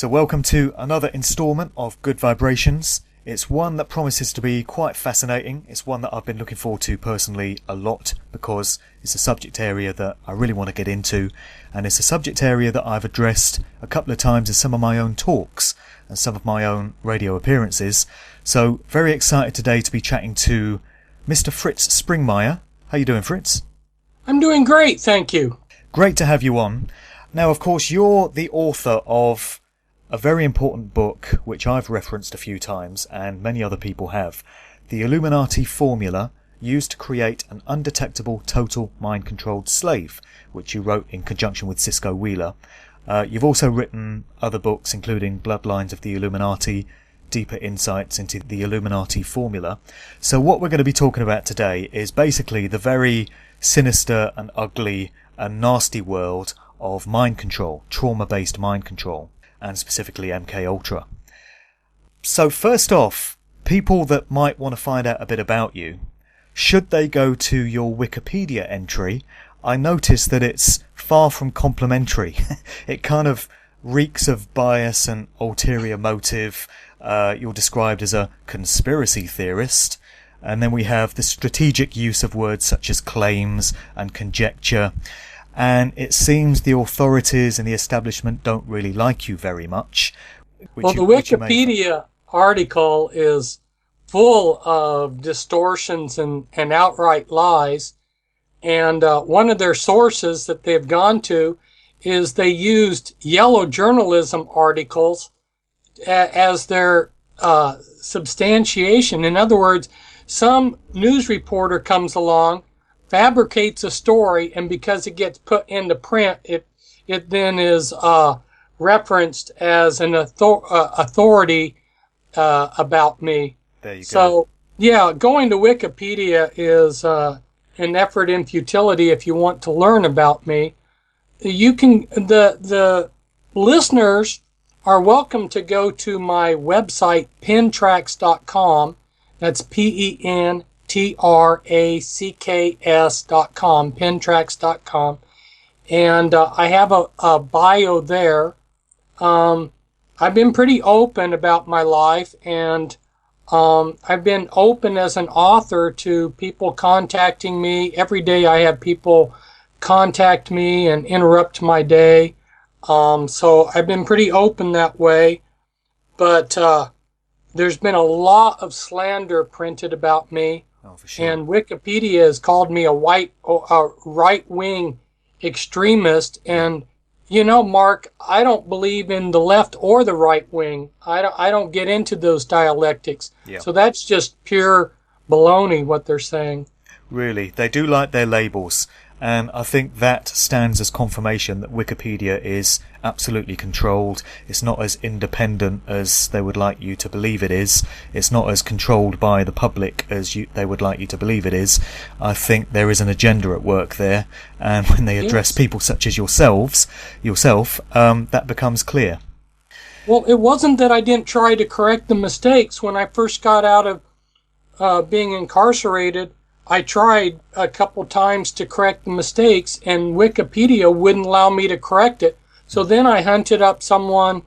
So welcome to another instalment of Good Vibrations. It's one that promises to be quite fascinating. It's one that I've been looking forward to personally a lot because it's a subject area that I really want to get into, and it's a subject area that I've addressed a couple of times in some of my own talks and some of my own radio appearances. So very excited today to be chatting to Mr. Fritz Springmeier. How you doing, Fritz? I'm doing great, thank you. Great to have you on. Now, of course, you're the author of a very important book, which I've referenced a few times, and many other people have. The Illuminati Formula Used to Create an Undetectable Total Mind-Controlled Slave, which you wrote in conjunction with Cisco Wheeler. You've also written other books, including Bloodlines of the Illuminati, Deeper Insights into the Illuminati Formula. So what we're going to be talking about today is basically the very sinister and ugly and nasty world of mind control, trauma-based mind control, and specifically MK Ultra. So first off, people that might want to find out a bit about you, should they go to your Wikipedia entry? I noticed that it's far from complimentary. It kind of reeks of bias and ulterior motive. You're described as a conspiracy theorist. And then we have the strategic use of words such as claims and conjecture. And it seems the authorities and the establishment don't really like you very much. Well, the Wikipedia article is full of distortions and outright lies. And one of their sources that they've gone to is they used yellow journalism articles as their substantiation. In other words, some news reporter comes along, fabricates a story, and because it gets put into print, it then is referenced as an authority about me. There you go. So, yeah, going to Wikipedia is an effort in futility if you want to learn about me. You can, the listeners are welcome to go to my website, pentracks.com. That's pentracks.com, pentracks.com. And I have a bio there. I've been pretty open about my life, and I've been open as an author to people contacting me. Every day I have people contact me and interrupt my day. So I've been pretty open that way. But there's been a lot of slander printed about me. Oh, for sure. And Wikipedia has called me a right-wing extremist. And, you know, Mark, I don't believe in the left or the right wing. I don't get into those dialectics. Yeah. So that's just pure baloney, what they're saying. Really, they do like their labels. And I think that stands as confirmation that Wikipedia is absolutely controlled. It's not as independent as they would like you to believe it is. It's not as controlled by the public as they would like you to believe it is. I think there is an agenda at work there. And when they address people such as yourself, that becomes clear. Well, it wasn't that I didn't try to correct the mistakes. When I first got out of being incarcerated, I tried a couple times to correct the mistakes, and Wikipedia wouldn't allow me to correct it. So then I hunted up someone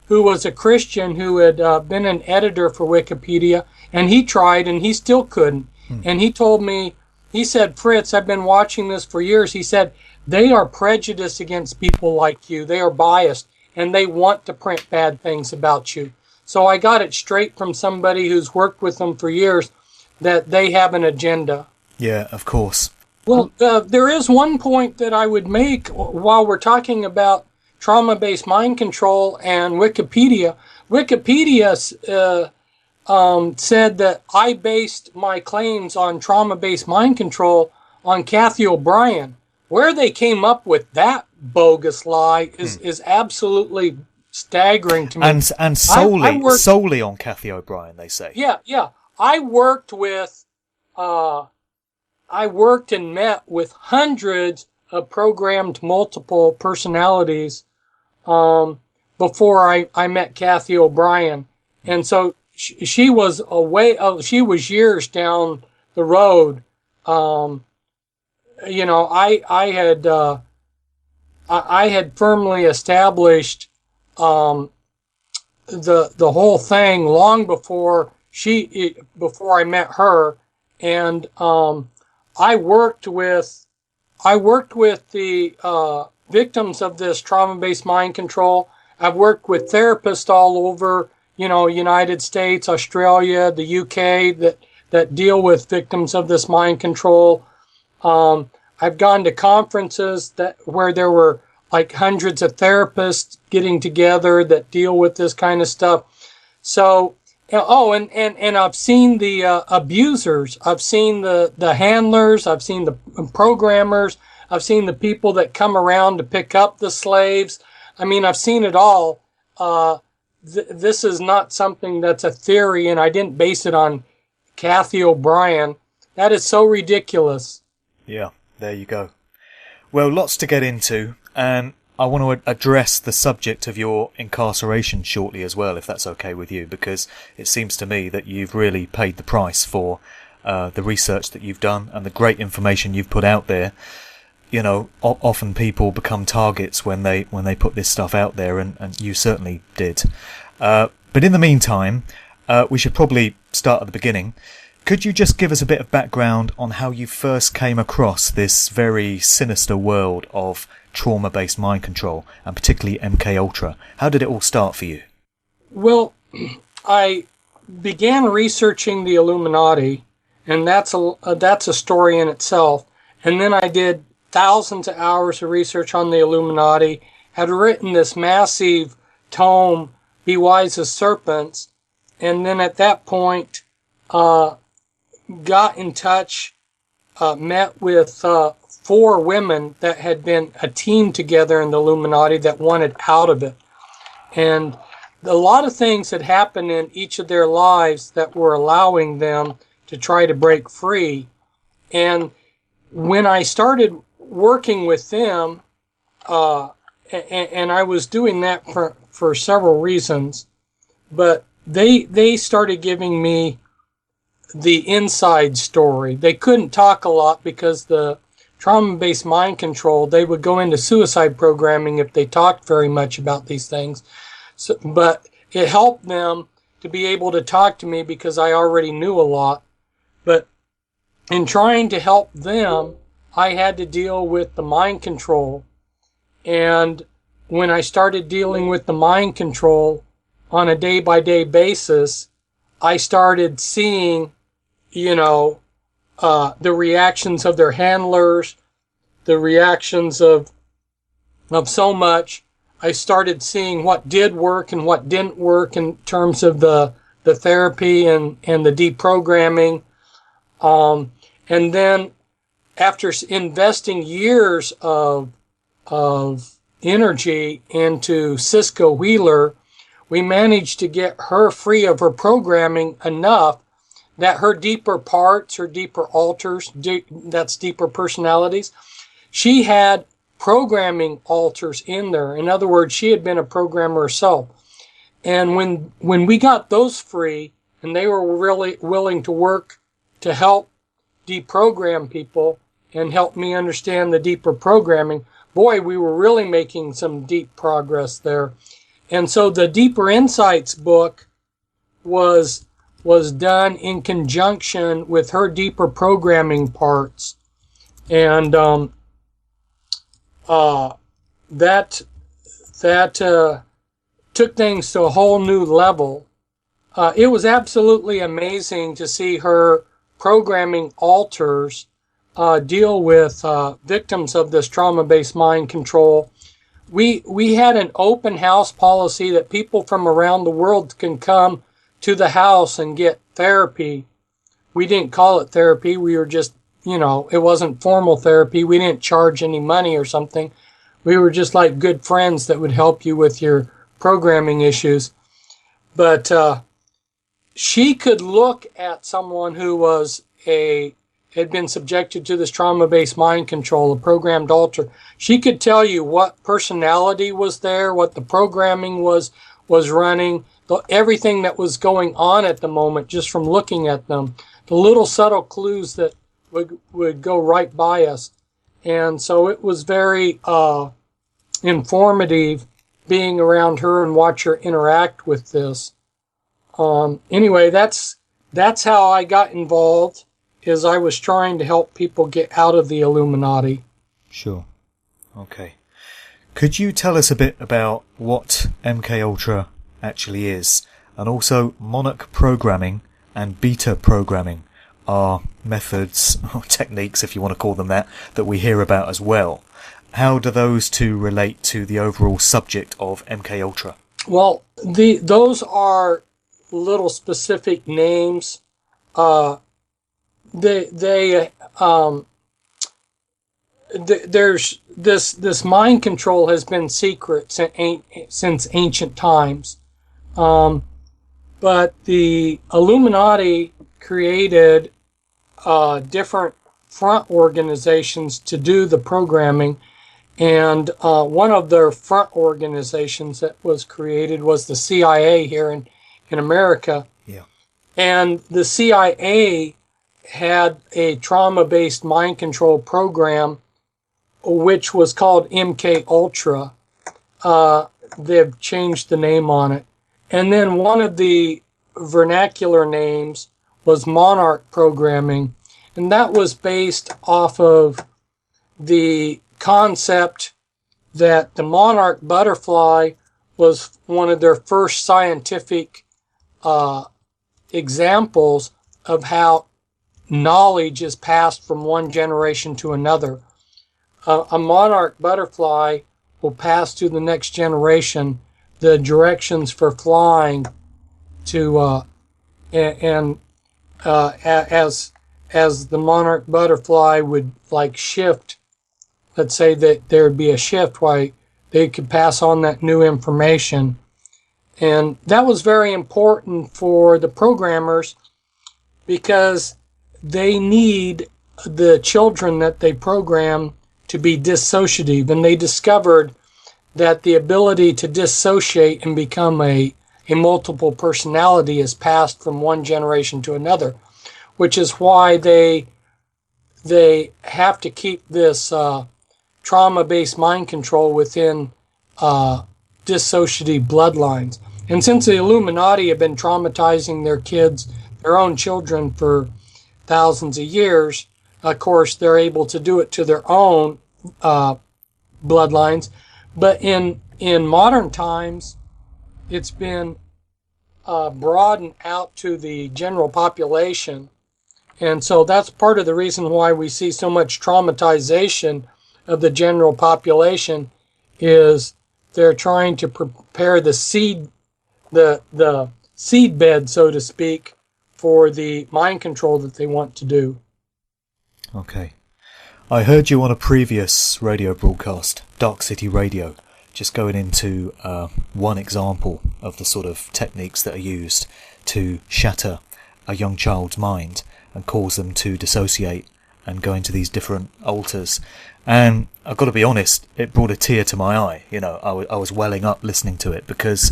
who was a Christian who had been an editor for Wikipedia, and he tried, and he still couldn't. And he told me, he said, Fritz, I've been watching this for years. He said, they are prejudiced against people like you. They are biased, and they want to print bad things about you. So I got it straight from somebody who's worked with them for years, that they have an agenda. Yeah, of course. Well, there is one point that I would make while we're talking about trauma-based mind control and Wikipedia. Wikipedia said that I based my claims on trauma-based mind control on Kathy O'Brien. Where they came up with that bogus lie is absolutely staggering to me. And solely on Kathy O'Brien, they say. Yeah. I worked and met with hundreds of programmed multiple personalities before I met Kathy O'Brien. And so she was she was years down the road. You know, I had firmly established the whole thing long before before I met her, and I worked with the victims of this trauma-based mind control. I've worked with therapists all over, United States, Australia, the UK that deal with victims of this mind control. I've gone to conferences where there were like hundreds of therapists getting together that deal with this kind of stuff. So, and I've seen the abusers. I've seen the handlers. I've seen the programmers. I've seen the people that come around to pick up the slaves. I mean, I've seen it all. This is not something that's a theory, and I didn't base it on Kathy O'Brien. That is so ridiculous. Yeah, there you go. Well, lots to get into, and I want to address the subject of your incarceration shortly as well, if that's okay with you, because it seems to me that you've really paid the price for the research that you've done and the great information you've put out there. Often people become targets when they put this stuff out there, and you certainly did. But in the meantime, we should probably start at the beginning. Could you just give us a bit of background on how you first came across this very sinister world of trauma-based mind control, and particularly MK Ultra? How did it all start for you? Well, I began researching the Illuminati, and that's a story in itself. And then I did thousands of hours of research on the Illuminati, had written this massive tome, Be Wise as Serpents, and then at that point got in touch, met with 4 women that had been a team together in the Illuminati that wanted out of it. And a lot of things had happened in each of their lives that were allowing them to try to break free. And when I started working with them, and I was doing that for several reasons, but they started giving me the inside story. They couldn't talk a lot because the trauma-based mind control, they would go into suicide programming if they talked very much about these things. So, but it helped them to be able to talk to me because I already knew a lot. But in trying to help them, I had to deal with the mind control. And when I started dealing with the mind control on a day-by-day basis, I started seeing, the reactions of their handlers, the reactions of so much. I started seeing what did work and what didn't work in terms of the therapy and the deprogramming. And then after investing years of energy into Cisco Wheeler, we managed to get her free of her programming enough that her deeper parts, her deeper alters, that's deeper personalities, she had programming alters in there. In other words, she had been a programmer herself. And when we got those free, and they were really willing to work to help deprogram people and help me understand the deeper programming, boy, we were really making some deep progress there. And so the Deeper Insights book was done in conjunction with her deeper programming parts. And that took things to a whole new level. It was absolutely amazing to see her programming alters deal with victims of this trauma-based mind control. We had an open house policy that people from around the world can come to the house and get therapy. We didn't call it therapy. We were just, it wasn't formal therapy. We didn't charge any money or something. We were just like good friends that would help you with your programming issues. But she could look at someone who had been subjected to this trauma-based mind control, a programmed alter. She could tell you what personality was there, what the programming was running, everything that was going on at the moment just from looking at them, the little subtle clues that would go right by us. And so it was very informative being around her and watch her interact with this. Anyway, that's how I got involved, is I was trying to help people get out of the Illuminati. Sure. Okay. Could you tell us a bit about what MK Ultra actually is, and also Monarch programming and beta programming are methods or techniques, if you want to call them that we hear about as well. How do those two relate to the overall subject of MK Ultra? Well, those are little specific names. There's this mind control has been secret since ancient times, but the Illuminati created different front organizations to do the programming, and one of their front organizations that was created was the CIA here in America. Yeah. And the CIA had a trauma-based mind control program, which was called MK Ultra. They've changed the name on it. And then one of the vernacular names was Monarch programming, and that was based off of the concept that the monarch butterfly was one of their first scientific examples of how knowledge is passed from one generation to another. A monarch butterfly will pass to the next generation the directions for flying to as the monarch butterfly would like shift. Let's say that there would be a shift, why they could pass on that new information. And that was very important for the programmers, because they need the children that they program to be dissociative. And they discovered that the ability to dissociate and become a multiple personality is passed from one generation to another, which is why they have to keep this trauma-based mind control within dissociative bloodlines. And since the Illuminati have been traumatizing their kids, their own children, for thousands of years, of course, they're able to do it to their own bloodlines. But in modern times, it's been broadened out to the general population. And so that's part of the reason why we see so much traumatization of the general population, is they're trying to prepare the seed bed, so to speak, for the mind control that they want to do. Okay. I heard you on a previous radio broadcast, Dark City Radio, just going into one example of the sort of techniques that are used to shatter a young child's mind and cause them to dissociate and go into these different altars. And I've got to be honest, it brought a tear to my eye. You know, I was welling up listening to it, because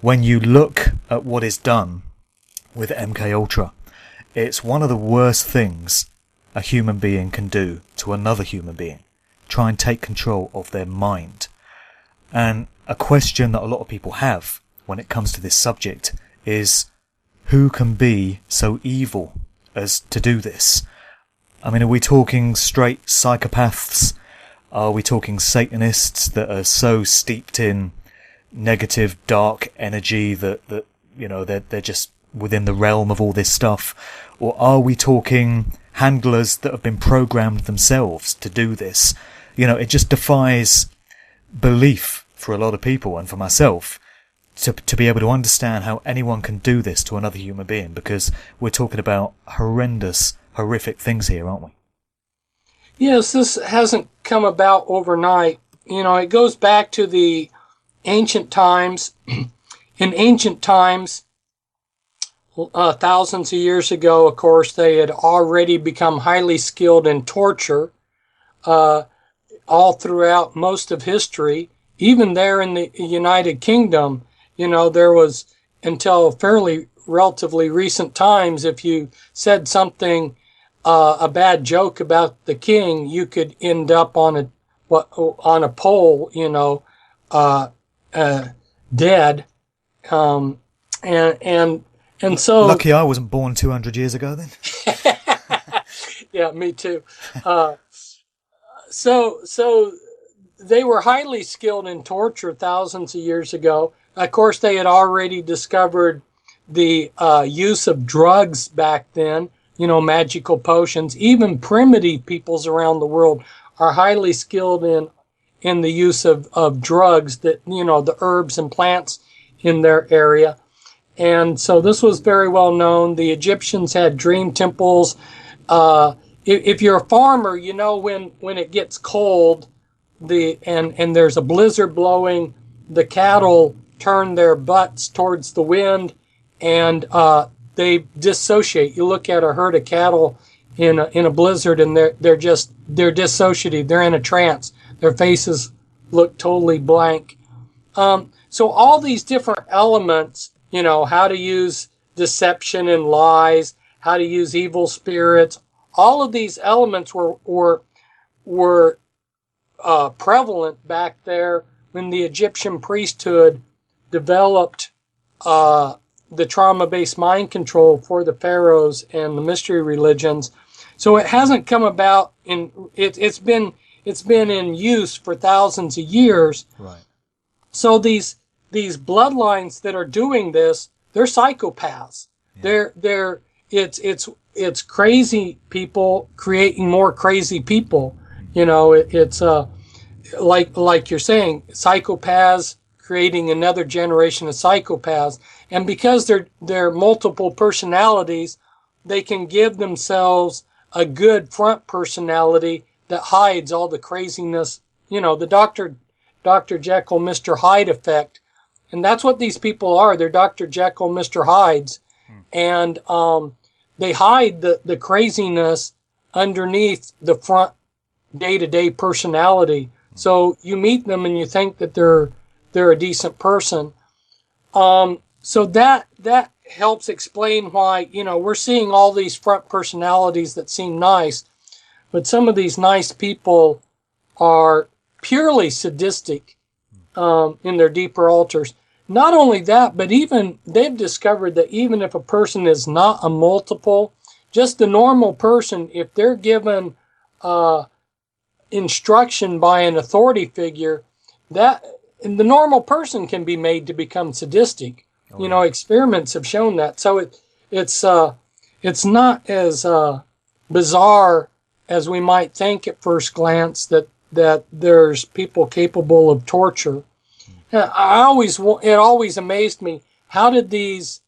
when you look at what is done with MK Ultra, it's one of the worst things a human being can do to another human being. Try and take control of their mind. And a question that a lot of people have when it comes to this subject is, who can be so evil as to do this? I mean, are we talking straight psychopaths? Are we talking Satanists that are so steeped in negative, dark energy that you know, they're just within the realm of all this stuff? Or are we talking handlers that have been programmed themselves to do this? You know, it just defies belief for a lot of people, and for myself, to be able to understand how anyone can do this to another human being, because we're talking about horrendous, horrific things here, aren't we? Yes, this hasn't come about overnight. You know, it goes back to the ancient times. In ancient times, thousands of years ago, of course, they had already become highly skilled in torture all throughout most of history. Even there in the United Kingdom, you know, there was, until fairly relatively recent times, if you said something, a bad joke about the king, you could end up on a pole, you know, dead. And so lucky I wasn't born 200 years ago then. Yeah, me too. So they were highly skilled in torture thousands of years ago. Of course, they had already discovered the use of drugs back then, magical potions. Even primitive peoples around the world are highly skilled in the use of drugs, that, the herbs and plants in their area. And so this was very well known. The Egyptians had dream temples. If you're a farmer, when it gets cold, and there's a blizzard blowing, the cattle turn their butts towards the wind, and they dissociate. You look at a herd of cattle in a blizzard, and they're dissociative. They're in a trance. Their faces look totally blank. So all these different elements, how to use deception and lies, how to use evil spirits, all of these elements were prevalent back there when the Egyptian priesthood developed the trauma-based mind control for the pharaohs and the mystery religions. So it hasn't come about it's been in use for thousands of years. Right. So these bloodlines that are doing this, they're psychopaths. Yeah. It's crazy people creating more crazy people. It's like you're saying, psychopaths creating another generation of psychopaths. And because they're multiple personalities, they can give themselves a good front personality that hides all the craziness. The Dr. Jekyll, Mr. Hyde effect. And that's what these people are. They're Dr. Jekyll, Mr. Hydes. And they hide the craziness underneath the front day-to-day personality. So you meet them and you think that they're a decent person. So that helps explain why, we're seeing all these front personalities that seem nice, but some of these nice people are purely sadistic in their deeper alters. Not only that, but even they've discovered that even if a person is not a multiple, just the normal person, if they're given instruction by an authority figure, that the normal person can be made to become sadistic. Experiments have shown that. So it's not as bizarre as we might think at first glance that there's people capable of torture. It always amazed me, how do these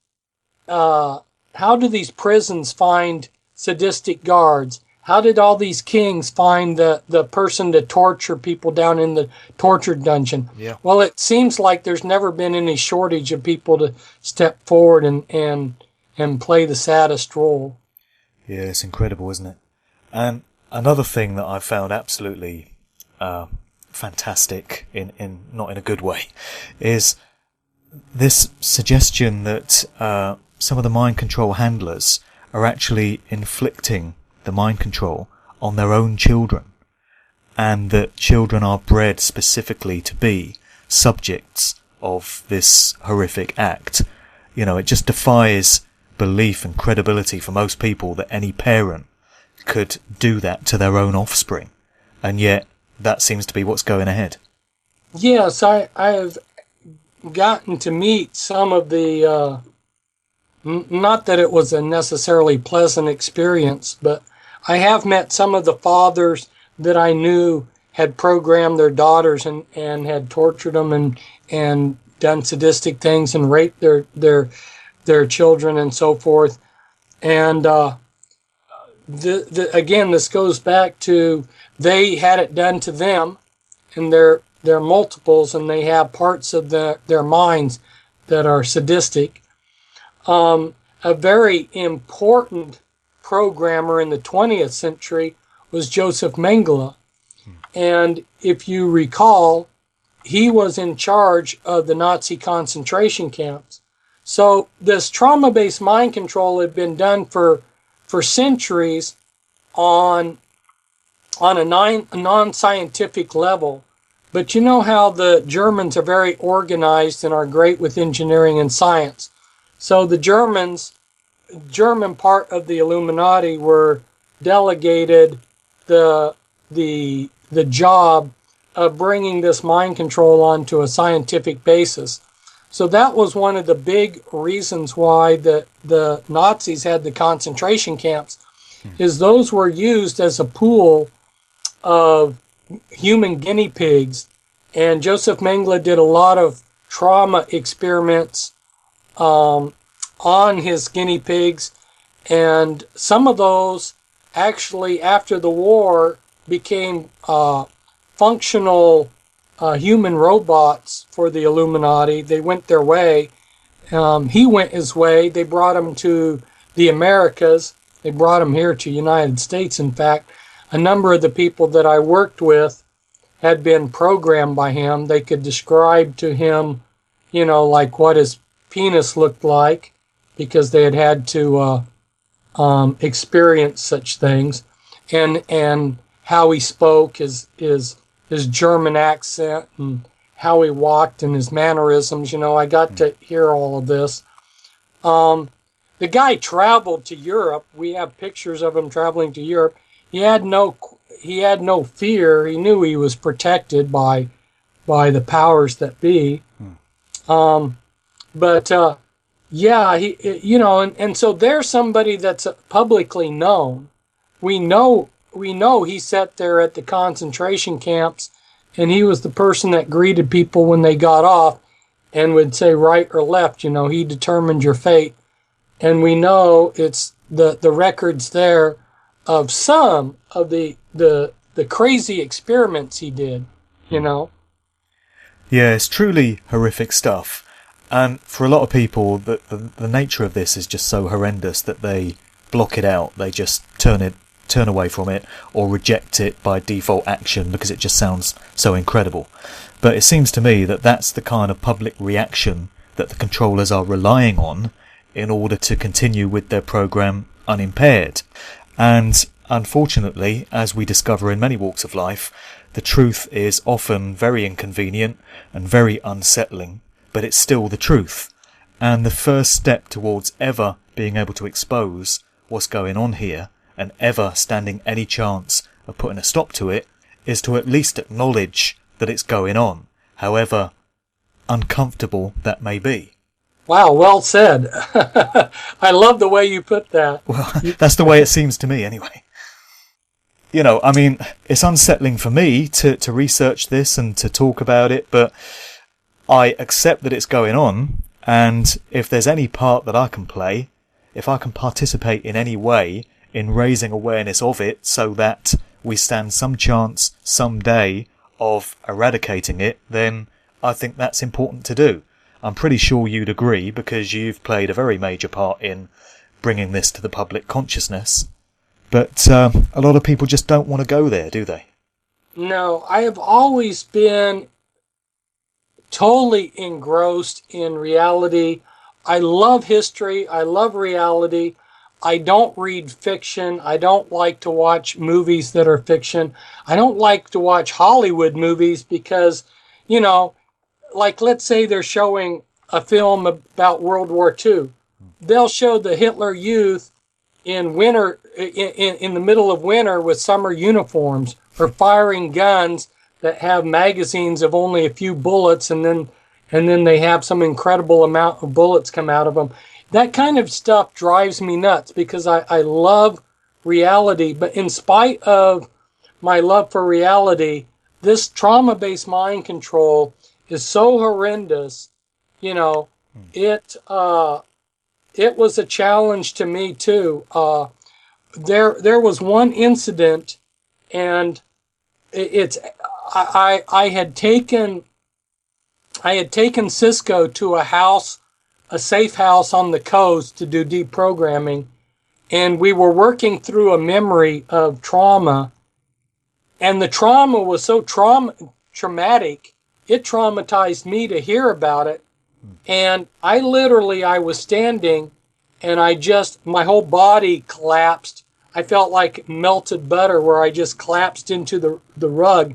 prisons find sadistic guards? How did all these kings find the person to torture people down in the torture dungeon? Yeah. Well, it seems like there's never been any shortage of people to step forward and play the saddest role. Yeah, it's incredible, isn't it? And another thing that I found absolutely fantastic, in not in a good way, is this suggestion that some of the mind control handlers are actually inflicting the mind control on their own children, and that children are bred specifically to be subjects of this horrific act. It just defies belief and credibility for most people that any parent could do that to their own offspring, and yet that seems to be what's going ahead. Yes, I have gotten to meet some of the, not that it was a necessarily pleasant experience, but I have met some of the fathers that I knew had programmed their daughters and had tortured them and done sadistic things and raped their children and so forth. And again, this goes back to they had it done to them, and they're multiples, and they have parts of their minds that are sadistic. A very important programmer in the 20th century was Joseph Mengele. And if you recall, he was in charge of the Nazi concentration camps. So this trauma-based mind control had been done for centuries on a non-scientific level. But you know how the Germans are very organized and are great with engineering and science. So the German part of the Illuminati were delegated the job of bringing this mind control onto a scientific basis. So that was one of the big reasons why the Nazis had the concentration camps, is those were used as a pool of human guinea pigs. And Joseph Mengele did a lot of trauma experiments on his guinea pigs. And some of those actually, after the war, became functional human robots for the Illuminati. They went their way. He went his way. They brought him to the Americas. They brought him here to United States, in fact. A number of the people that I worked with had been programmed by him. They could describe to him, like what his penis looked like, because they had to experience such things, and how he spoke, his German accent, and how he walked and his mannerisms. I got to hear all of this. The guy traveled to Europe. We have pictures of him traveling to Europe. He had no fear. He knew he was protected by the powers that be. Yeah, and so there's somebody that's publicly known. We know he sat there at the concentration camps, and he was the person that greeted people when they got off and would say right or left. He determined your fate. And we know it's the records there of some of the crazy experiments he did, Yeah, it's truly horrific stuff. And for a lot of people, the nature of this is just so horrendous that they block it out. They just turn away from it, or reject it by default action because it just sounds so incredible. But it seems to me that that's the kind of public reaction that the controllers are relying on in order to continue with their program unimpaired. And unfortunately, as we discover in many walks of life, the truth is often very inconvenient and very unsettling, but it's still the truth. And the first step towards ever being able to expose what's going on here, and ever standing any chance of putting a stop to it, is to at least acknowledge that it's going on, however uncomfortable that may be. Wow, well said. I love the way you put that. Well, that's the way it seems to me anyway. It's unsettling for me to research this and to talk about it, but I accept that it's going on, and if there's any part that I can play, if I can participate in any way in raising awareness of it so that we stand some chance someday of eradicating it, then I think that's important to do. I'm pretty sure you'd agree, because you've played a very major part in bringing this to the public consciousness. But a lot of people just don't want to go there, do they? No, I have always been totally engrossed in reality. I love history. I love reality. I don't read fiction. I don't like to watch movies that are fiction. I don't like to watch Hollywood movies because, like let's say they're showing a film about World War II. They'll show the Hitler Youth in winter, in the middle of winter with summer uniforms, or firing guns that have magazines of only a few bullets, and then they have some incredible amount of bullets come out of them. That kind of stuff drives me nuts because I love reality. But in spite of my love for reality, this trauma-based mind control is so horrendous. It was a challenge to me too. There was one incident, and I had taken Cisco to a safe house on the coast to do deprogramming, and we were working through a memory of trauma, and the trauma was so traumatic, it traumatized me to hear about it. And I was standing, and my whole body collapsed. I felt like melted butter, where I just collapsed into the rug.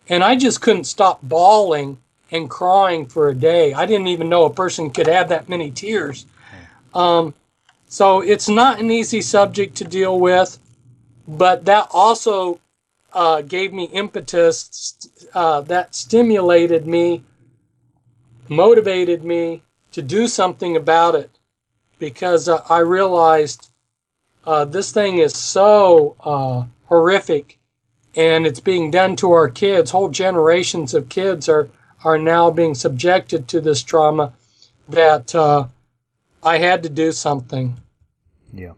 And I just couldn't stop bawling and crying for a day. I didn't even know a person could have that many tears. So it's not an easy subject to deal with, but that also gave me impetus, that stimulated me, motivated me to do something about it, because I realized this thing is so horrific, and it's being done to our kids. Whole generations of kids are now being subjected to this trauma, that I had to do something. Yeah.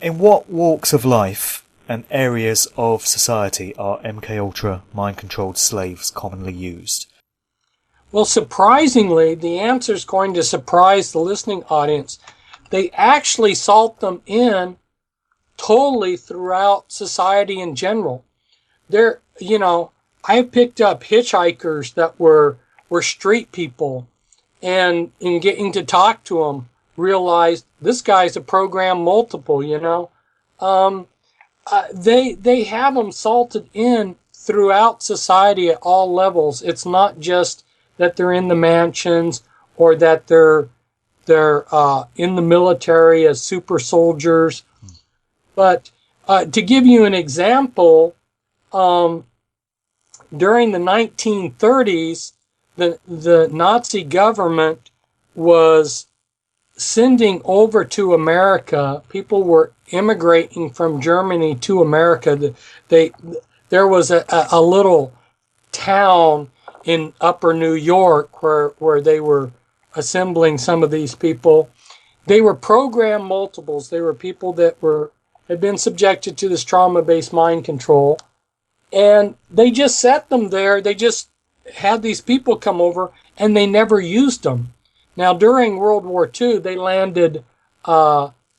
In what walks of life and areas of society are MKUltra mind-controlled slaves commonly used? Well, surprisingly, the answer is going to surprise the listening audience. They actually salt them in totally throughout society in general. There, I picked up hitchhikers that were street people, and in getting to talk to them, realized this guy's a program multiple. They have them salted in throughout society at all levels. It's not just that they're in the mansions, or that they're in the military as super soldiers. But to give you an example, during the 1930s, the Nazi government was sending over to America. People were immigrating from Germany to America. There was a little town in upper New York where they were assembling some of these people. They were program multiples. They were people that had been subjected to this trauma-based mind control, and they just set them there. They just had these people come over, and they never used them. Now, during World War II, they landed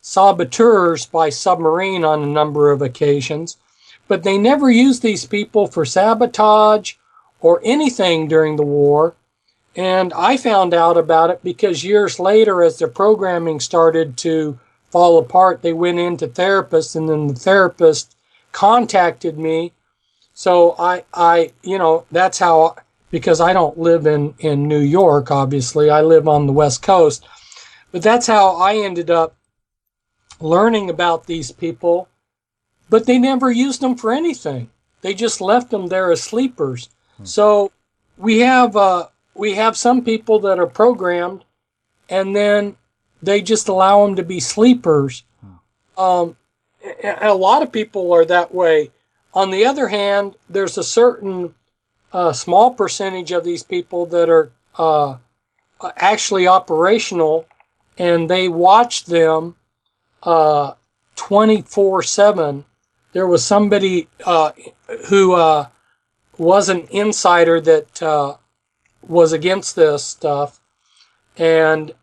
saboteurs by submarine on a number of occasions, but they never used these people for sabotage or anything during the war. And I found out about it because years later, as their programming started to fall apart, they went into therapists, and then the therapist contacted me. So I that's how, because I don't live in New York, obviously, I live on the West Coast, but that's how I ended up learning about these people. But they never used them for anything. They just left them there as sleepers. So we have some people that are programmed, and then they just allow them to be sleepers. A lot of people are that way. On the other hand, there's a certain small percentage of these people that are actually operational, and they watch them 24/7. There was somebody who was an insider that was against this stuff, and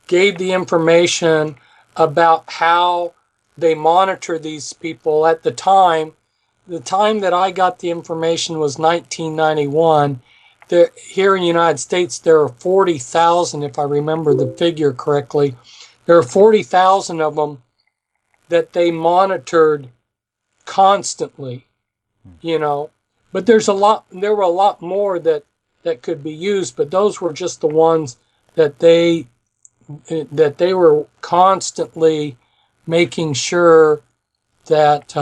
gave the information about how they monitor these people at the time. The time that I got the information was 1991. Here in the United States, there are 40,000, if I remember the figure correctly. There are 40,000 of them that they monitored constantly, But there were a lot more that could be used, but those were just the ones that they were constantly making sure that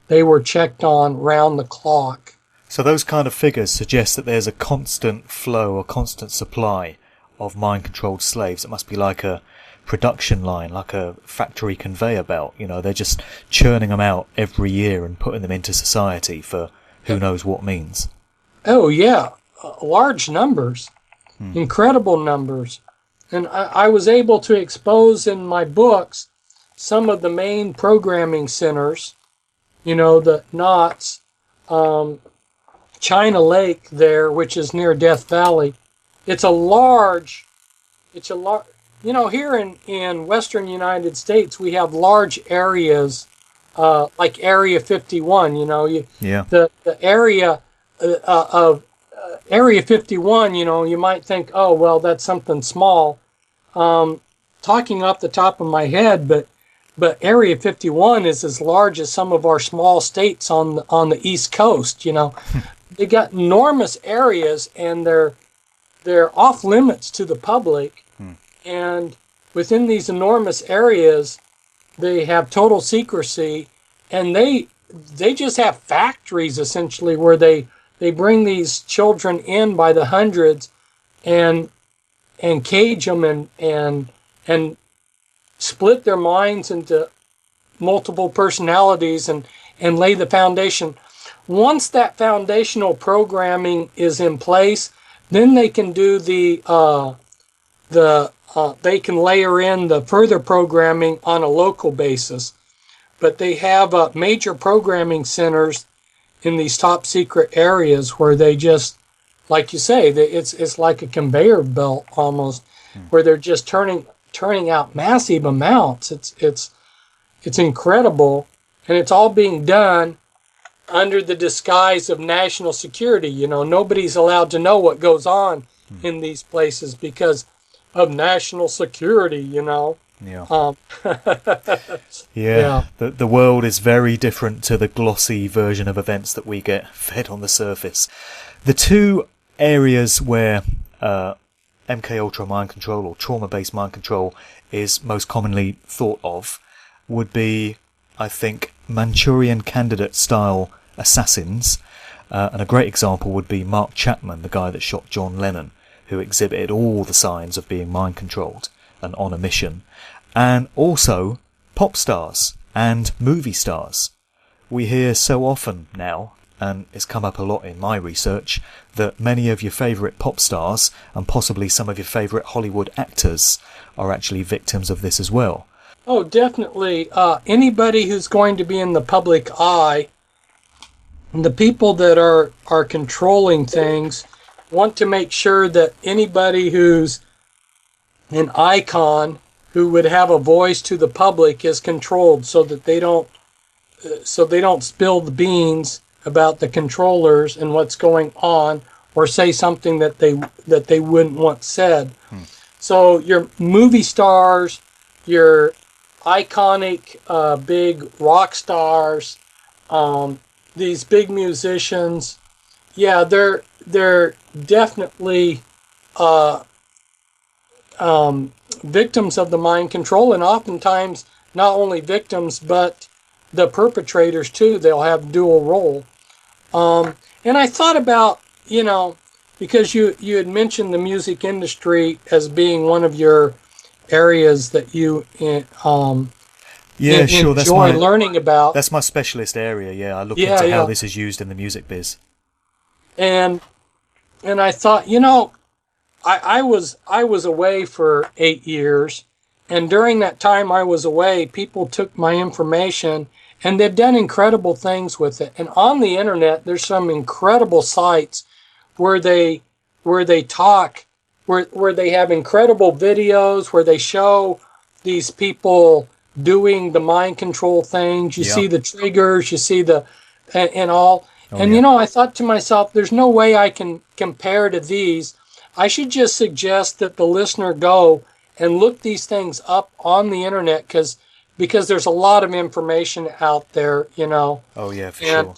they were checked on round the clock. So those kind of figures suggest that there's a constant flow, a constant supply of mind-controlled slaves. It must be like a production line, like a factory conveyor belt. They're just churning them out every year and putting them into society for who knows what means. Oh, yeah. Large numbers. Incredible numbers. And I was able to expose in my books some of the main programming centers, the knots, China Lake there, which is near Death Valley. Here in Western United States, we have large areas, like Area 51, the area of Area 51, you might think, oh, well, that's something small. Talking off the top of my head, but but Area 51 is as large as some of our small states on the East Coast. They got enormous areas, and they're off limits to the public. And within these enormous areas, they have total secrecy, and they just have factories essentially where they bring these children in by the hundreds and cage them and split their minds into multiple personalities and lay the foundation. Once that foundational programming is in place, then they can do they can layer in the further programming on a local basis. But they have major programming centers in these top secret areas where they just, like you say, it's like a conveyor belt almost, where they're just turning out massive amounts. It's incredible, and it's all being done under the disguise of national security. Nobody's allowed to know what goes on in these places because of national security. Yeah. Yeah. The world is very different to the glossy version of events that we get fed on the surface. The two areas where MK Ultra mind control or trauma-based mind control is most commonly thought of would be, I think, Manchurian Candidate style assassins, and a great example would be Mark Chapman, the guy that shot John Lennon, who exhibited all the signs of being mind controlled and on a mission. And also pop stars and movie stars. We hear so often now, and it's come up a lot in my research, that many of your favourite pop stars and possibly some of your favourite Hollywood actors are actually victims of this as well. Oh, definitely. Anybody who's going to be in the public eye, the people that are controlling things want to make sure that anybody who's an icon who would have a voice to the public is controlled so that they don't spill the beans about the controllers and what's going on, or say something that they wouldn't want said. So your movie stars, your iconic big rock stars, these big musicians, yeah, they're definitely victims of the mind control, and oftentimes not only victims but the perpetrators too. They'll have dual role. And I thought about, because you had mentioned the music industry as being one of your areas that you enjoy learning about. That's my specialist area. Yeah, I look into how this is used in the music biz. And I thought, I was away for 8 years, and during that time I was away, people took my information, and they've done incredible things with it. And on the internet, there's some incredible sites where they talk, where they have incredible videos, where they show these people doing the mind control things. You see the triggers, you see and all. I thought to myself, there's no way I can compare to these. I should just suggest that the listener go and look these things up on the internet, because there's a lot of information out there, Oh yeah, for sure.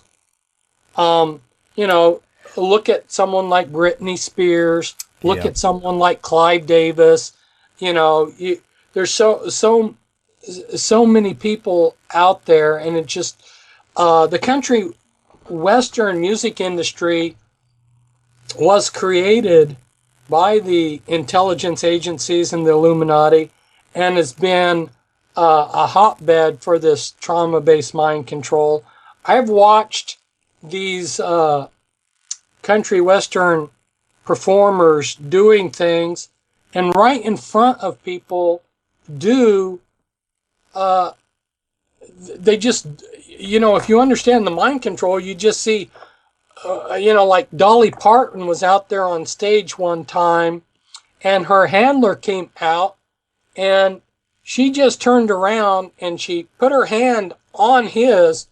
Look at someone like Britney Spears. Look at someone like Clive Davis. There's so many people out there, and it just the country Western music industry was created by the intelligence agencies and the Illuminati, and has been a hotbed for this trauma-based mind control. I've watched these country Western performers doing things, and right in front of people they just, if you understand the mind control, you just see, like Dolly Parton was out there on stage one time, and her handler came out, and she just turned around and she put her hand on his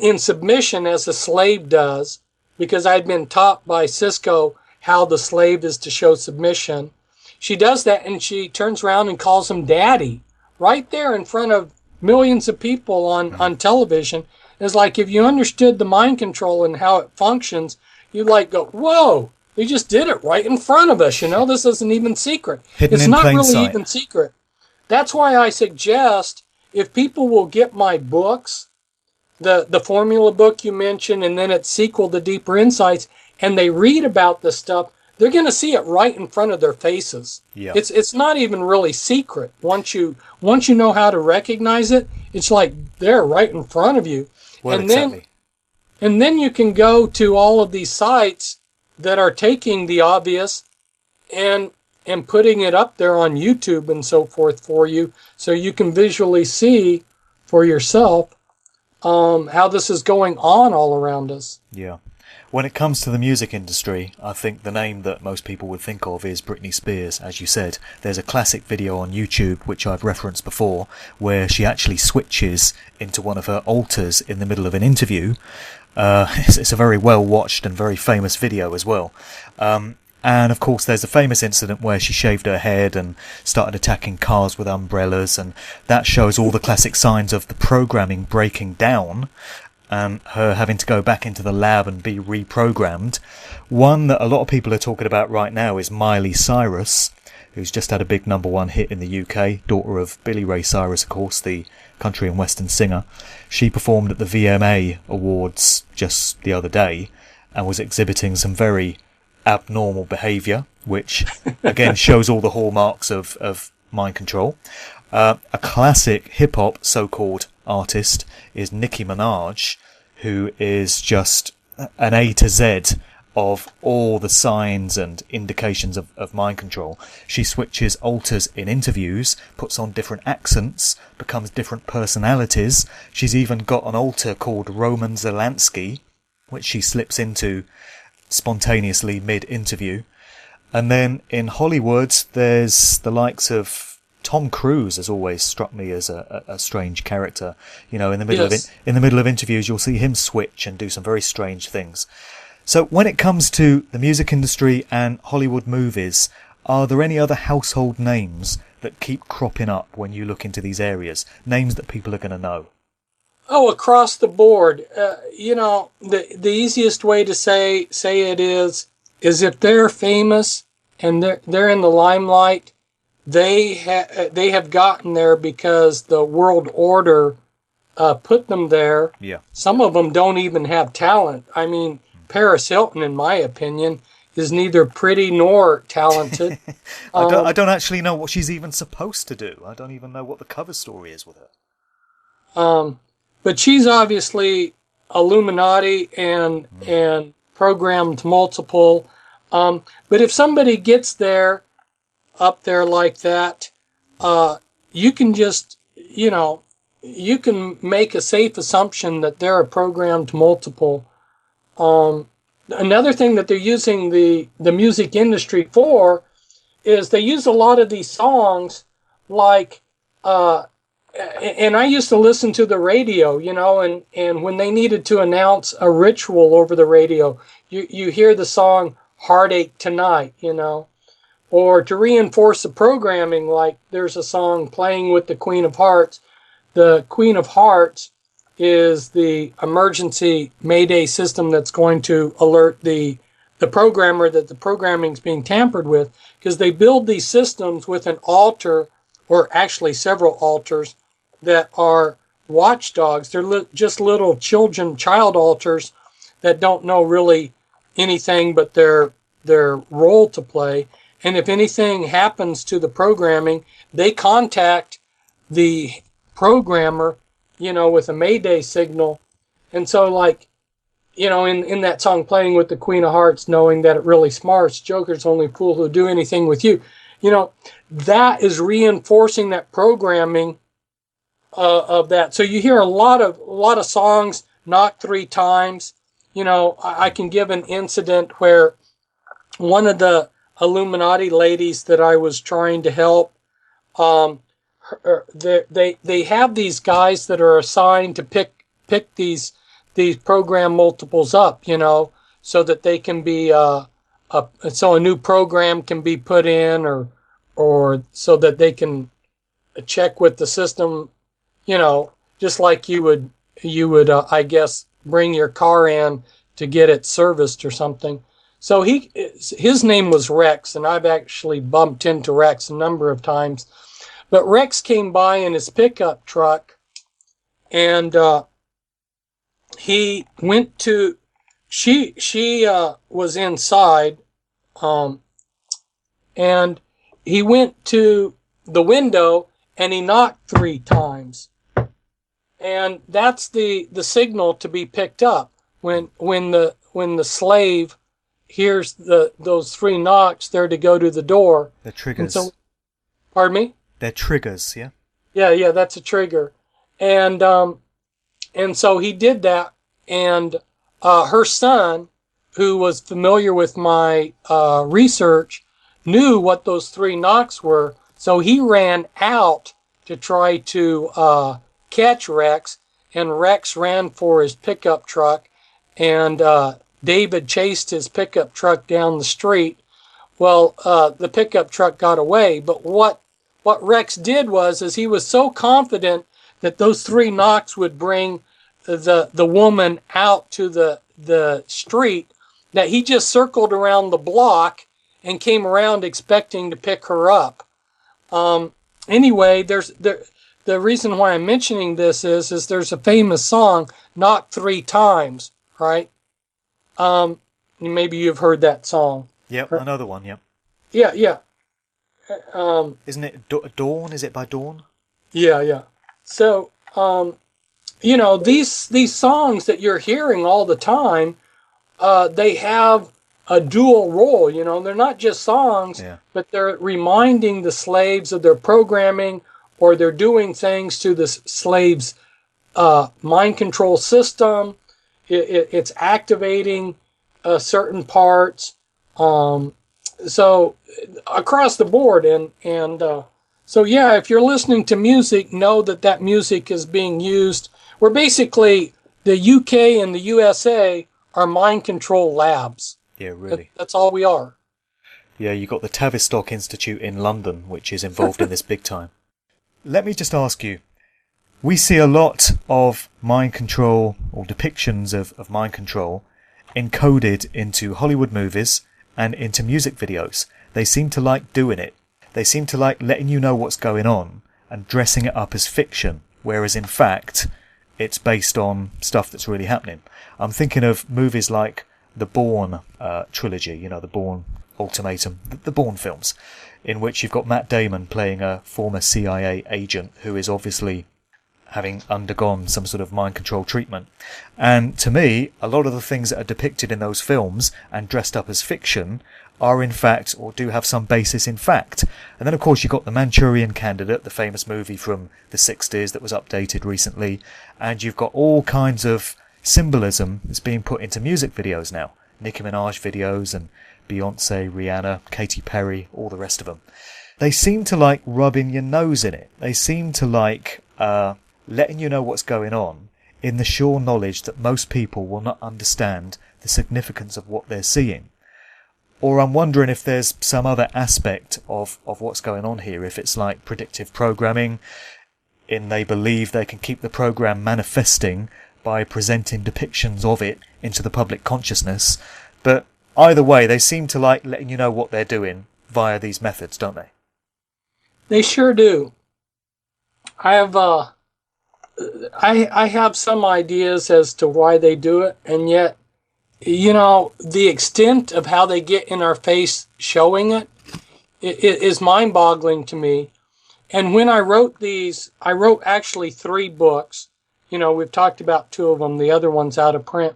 in submission, as a slave does, because I'd been taught by Cisco how the slave is to show submission. She does that, and she turns around and calls him daddy right there in front of millions of people on television. It's like if you understood the mind control and how it functions, you'd like go, whoa, they just did it right in front of us. This isn't even secret. Hidden It's in not plain really sight. even secret. That's why I suggest if people will get my books, the formula book you mentioned, and then its sequel, The Deeper Insights, and they read about this stuff, they're going to see it right in front of their faces. Yeah. It's not even really secret. Once you know how to recognize it, it's like they're right in front of you. Well, and exactly. then you can go to all of these sites that are taking the obvious and putting it up there on YouTube and so forth for you, so you can visually see for yourself how this is going on all around us. Yeah. When it comes to the music industry, I think the name that most people would think of is Britney Spears, as you said. There's a classic video on YouTube, which I've referenced before, where she actually switches into one of her alters in the middle of an interview. It's a very well-watched and very famous video as well. And of course there's a famous incident where she shaved her head and started attacking cars with umbrellas, and that shows all the classic signs of the programming breaking down and her having to go back into the lab and be reprogrammed. One that a lot of people are talking about right now is Miley Cyrus, who's just had a big #1 hit in the UK, daughter of Billy Ray Cyrus, of course, the country and western singer. She performed at the VMA Awards just the other day and was exhibiting some very abnormal behaviour, which again shows all the hallmarks of mind control. A classic hip-hop so-called artist is Nicki Minaj, who is just an A to Z of all the signs and indications of mind control. She switches alters in interviews, puts on different accents, becomes different personalities. She's even got an alter called Roman Zelensky, which she slips into spontaneously mid-interview. And then in Hollywood, there's the likes of Tom Cruise has always struck me as a strange character. In the middle in the middle of interviews, you'll see him switch and do some very strange things. So when it comes to the music industry and Hollywood movies, are there any other household names that keep cropping up when you look into these areas? Names that people are going to know? Oh, across the board. The easiest way to say it is if they're famous and they're in the limelight, they have gotten there because the world order put them there. Yeah. Some of them don't even have talent. I mean, Paris Hilton, in my opinion, is neither pretty nor talented. I don't actually know what she's even supposed to do. I don't even know what the cover story is with her. But she's obviously Illuminati and programmed multiple. But if somebody gets up there like that, you can just, you can make a safe assumption that they're a programmed multiple. Another thing that they're using the music industry for is they use a lot of these songs like, and I used to listen to the radio, and when they needed to announce a ritual over the radio, you hear the song Heartache Tonight, or to reinforce the programming, like there's a song playing with the Queen of Hearts. The Queen of Hearts is the emergency Mayday system that's going to alert the programmer that the programming is being tampered with, because they build these systems with an alter, or actually several alters, that are watchdogs. They're just little child alters that don't know really anything but their role to play. And if anything happens to the programming, they contact the programmer, with a Mayday signal. And so, like, in that song playing with the Queen of Hearts, knowing that it really smarts, Joker's the only fool who'll do anything with you. That is reinforcing that programming of that. So you hear a lot of songs knocked 3 times. I can give an incident where one of the Illuminati ladies that I was trying to help, they have these guys that are assigned to pick these program multiples up, so that they can be so a new program can be put in, or so that they can check with the system, you know, just like you would I guess bring your car in to get it serviced or something. So his name was Rex, and I've actually bumped into Rex a number of times. But Rex came by in his pickup truck, and he went to she was inside, and he went to the window and he knocked 3 times. And that's the signal to be picked up. When the slave hears those 3 knocks, they're to go to the door. The triggers. So, pardon me? They're triggers, yeah? Yeah, that's a trigger. And so he did that, and her son, who was familiar with my research, knew what those 3 knocks were, so he ran out to try to catch Rex, and Rex ran for his pickup truck, and David chased his pickup truck down the street. Well, the pickup truck got away, but what Rex did is he was so confident that those 3 knocks would bring the woman out to the street that he just circled around the block and came around expecting to pick her up. Anyway, the reason why I'm mentioning this is there's a famous song, "Knock 3 Times," right? Maybe you've heard that song. Yep, another one, yep. Yeah. Isn't it Dawn? Is it by Dawn? Yeah. So, these songs that you're hearing all the time, they have a dual role. They're not just songs, but they're reminding the slaves of their programming, or they're doing things to the slaves' mind control system. It's activating certain parts. So across the board, and so if you're listening to music, know that music is being used. We're basically, the UK and the USA are mind control labs. Yeah, really. That's all we are. Yeah, you got the Tavistock Institute in London, which is involved in this big time. Let me just ask you, we see a lot of mind control, or depictions of mind control, encoded into Hollywood movies and into music videos. They seem to like doing it. They seem to like letting you know what's going on and dressing it up as fiction, whereas in fact it's based on stuff that's really happening. I'm thinking of movies like the Bourne trilogy, the Bourne Ultimatum, the Bourne films, in which you've got Matt Damon playing a former CIA agent who is obviously having undergone some sort of mind control treatment. And to me, a lot of the things that are depicted in those films and dressed up as fiction are in fact, or do have some basis in fact. And then of course you've got the Manchurian Candidate, the famous movie from the 60s that was updated recently, and you've got all kinds of symbolism that's being put into music videos now. Nicki Minaj videos and Beyonce, Rihanna, Katy Perry, all the rest of them. They seem to like rubbing your nose in it. They seem to like letting you know what's going on in the sure knowledge that most people will not understand the significance of what they're seeing. Or I'm wondering if there's some other aspect of what's going on here, if it's like predictive programming, in they believe they can keep the program manifesting by presenting depictions of it into the public consciousness. But either way, they seem to like letting you know what they're doing via these methods, don't they? They sure do. I have some ideas as to why they do it, and yet, the extent of how they get in our face showing it is mind-boggling to me. And when I wrote these, I wrote actually 3 books. We've talked about 2 of them. The other one's out of print.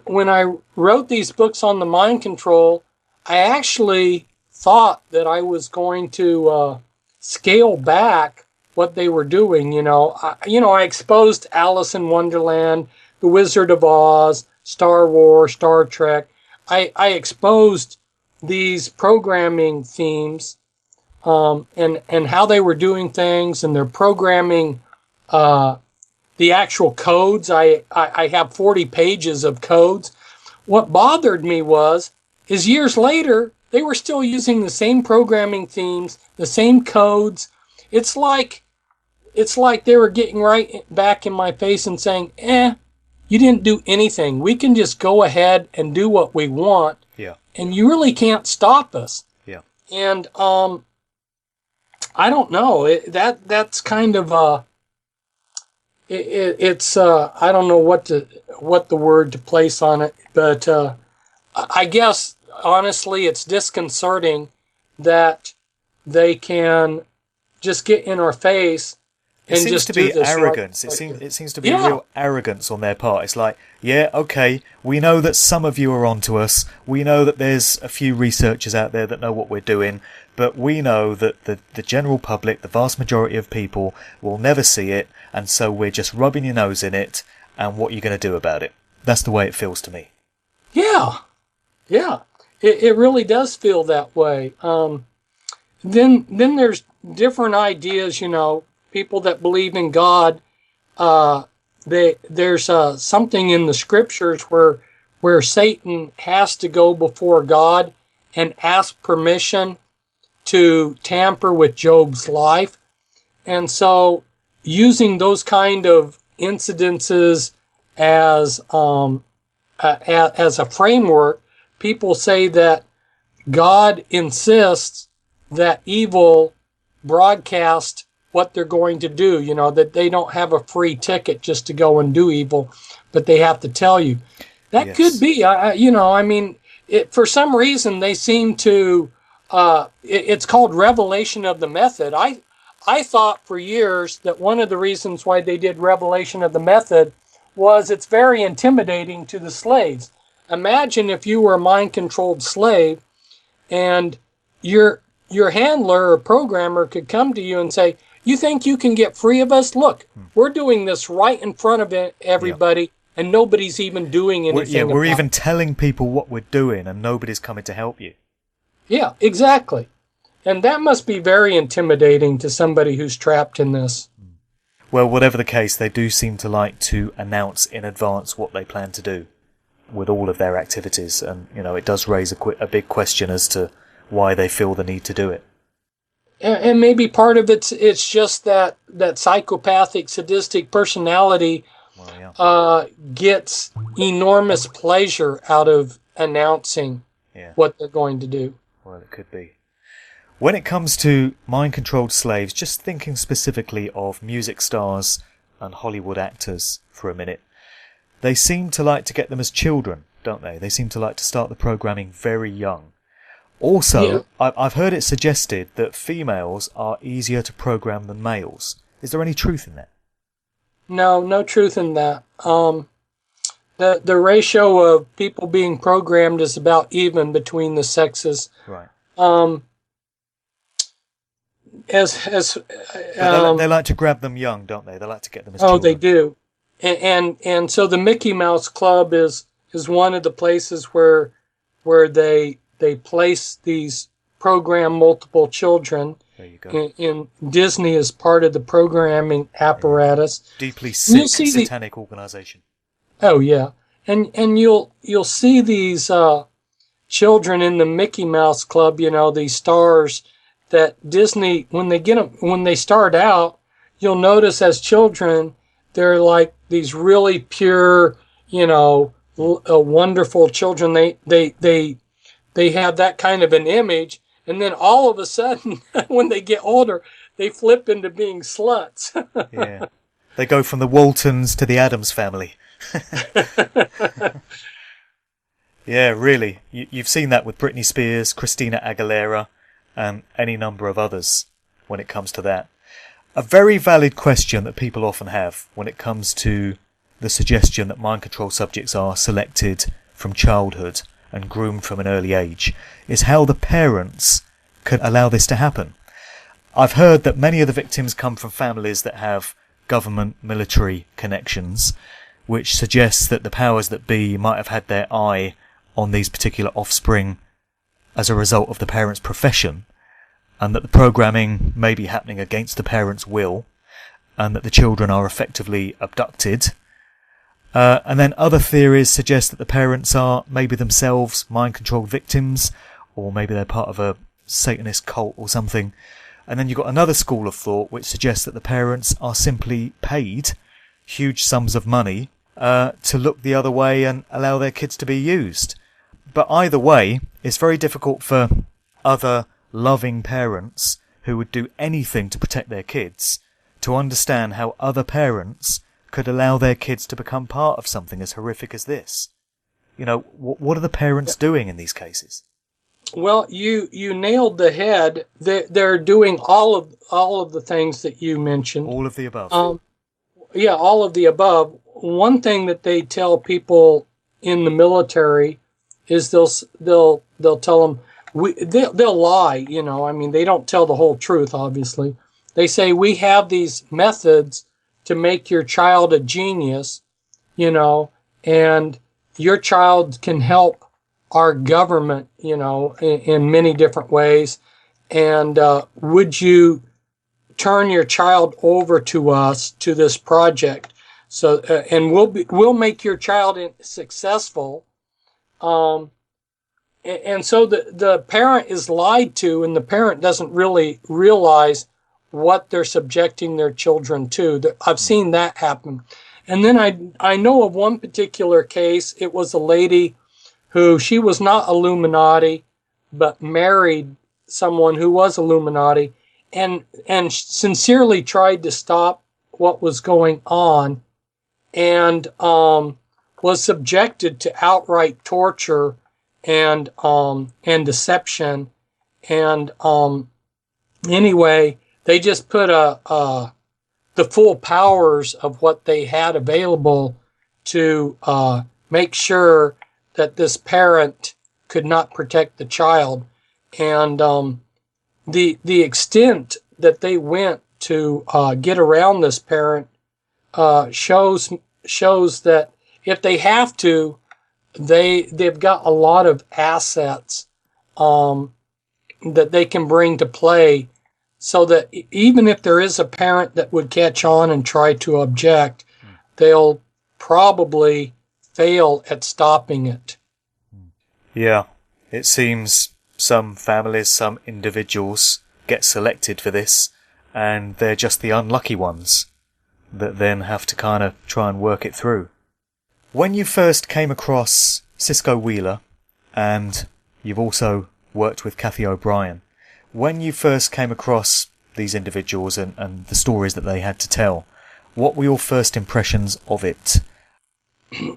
When I wrote these books on the mind control, I actually thought that I was going to scale back what they were doing. I exposed Alice in Wonderland, The Wizard of Oz, Star Wars, Star Trek. I exposed these programming themes and how they were doing things, and their programming, the actual codes. I have 40 pages of codes. What bothered me is years later, they were still using the same programming themes, the same codes. It's like it's like they were getting right back in my face and saying, you didn't do anything. We can just go ahead and do what we want. Yeah. And you really can't stop us. Yeah. And I don't know. That's kind of it's I don't know what the word to place on it, but I guess honestly it's disconcerting that they can just get in our face and it seems just to do be this arrogance. like It seems to be real arrogance on their part. It's like, yeah, okay, we know that some of you are onto us. We know that there's a few researchers out there that know what we're doing, but we know that the general public, the vast majority of people, will never see it, and so we're just rubbing your nose in it, and what are you going to do about it? That's the way it feels to me. Yeah. It really does feel that way. Then there's different ideas, people that believe in God. There's something in the scriptures where Satan has to go before God and ask permission to tamper with Job's life. And so using those kind of incidences as a framework, people say that God insists that evil broadcast what they're going to do, that they don't have a free ticket just to go and do evil, but they have to tell you. That Yes. could be, for some reason they seem to, it's called revelation of the method. I thought for years that one of the reasons why they did revelation of the method was it's very intimidating to the slaves. Imagine if you were a mind-controlled slave and your handler or programmer could come to you and say, you think you can get free of us? Look, we're doing this right in front of everybody, and nobody's even doing anything. We're even telling people what we're doing, and nobody's coming to help you. Yeah, exactly. And that must be very intimidating to somebody who's trapped in this. Well, whatever the case, they do seem to like to announce in advance what they plan to do with all of their activities, and it does raise a big question as to why they feel the need to do it. And maybe part of it's just that psychopathic, sadistic personality gets enormous pleasure out of announcing what they're going to do. Well, it could be. When it comes to mind-controlled slaves, just thinking specifically of music stars and Hollywood actors for a minute, they seem to like to get them as children, don't they? They seem to like to start the programming very young. Also, I've heard it suggested that females are easier to program than males. Is there any truth in that? No truth in that. The ratio of people being programmed is about even between the sexes. Right. They like to grab them young, don't they? They like to get them as children. Oh, they do. And so the Mickey Mouse Club is one of the places where they place these program multiple children. There you go. In Disney as part of the programming apparatus. Deeply sick, satanic organization. Oh yeah, and you'll see these children in the Mickey Mouse Club. These stars that Disney when they start out, you'll notice as children they're like these really pure, wonderful children. They have that kind of an image, and then all of a sudden, when they get older, they flip into being sluts. Yeah, they go from the Waltons to the Addams Family. Yeah, really. You've seen that with Britney Spears, Christina Aguilera, and any number of others when it comes to that. A very valid question that people often have when it comes to the suggestion that mind control subjects are selected from childhood and groomed from an early age is how the parents could allow this to happen. I've heard that many of the victims come from families that have government military connections, which suggests that the powers that be might have had their eye on these particular offspring as a result of the parents' profession, and that the programming may be happening against the parents' will, and that the children are effectively abducted. And then other theories suggest that the parents are maybe themselves mind-controlled victims, or maybe they're part of a Satanist cult or something. And then you've got another school of thought which suggests that the parents are simply paid huge sums of money to look the other way and allow their kids to be used. But either way, it's very difficult for other loving parents who would do anything to protect their kids to understand how other parents could allow their kids to become part of something as horrific as this. You know, what are the parents doing in these cases? Well, you nailed the head. They're doing all of the things that you mentioned. All of the above. Yeah, all of the above. One thing that they tell people in the military is they'll tell them they'll lie. You know, I mean, they don't tell the whole truth. Obviously, they say we have these methods to make your child a genius. You know, and your child can help our government, you know, in many different ways. And would you turn your child over to us, to this project? So, and we'll make your child successful. And so the parent is lied to, and the parent doesn't really realize what they're subjecting their children to. I've seen that happen. And then I know of one particular case. It was a lady who, she was not Illuminati, but married someone who was Illuminati, and sincerely tried to stop what was going on, and was subjected to outright torture and deception. And anyway, they just put the full powers of what they had available to make sure that this parent could not protect the child. And the extent that they went to get around this parent shows that if they have to, they've got a lot of assets that they can bring to play, so that even if there is a parent that would catch on and try to object, they'll probably fail at stopping it. Yeah, it seems some families, some individuals get selected for this, and they're just the unlucky ones that then have to kind of try and work it through. When you first came across Cisco Wheeler, and you've also worked with Kathy O'Brien, when you first came across these individuals and the stories that they had to tell, what were your first impressions of it?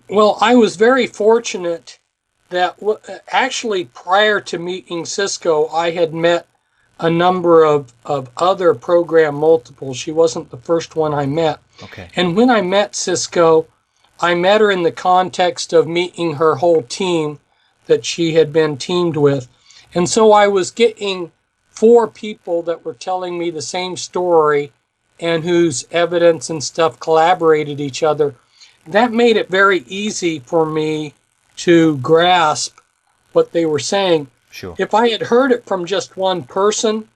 Well, I was very fortunate that actually prior to meeting Cisco, I had met a number of other program multiples. She wasn't the first one I met. Okay. And when I met Cisco, I met her in the context of meeting her whole team that she had been teamed with. And so I was getting 4 people that were telling me the same story and whose evidence and stuff collaborated each other. That made it very easy for me to grasp what they were saying. Sure. If I had heard it from just one person,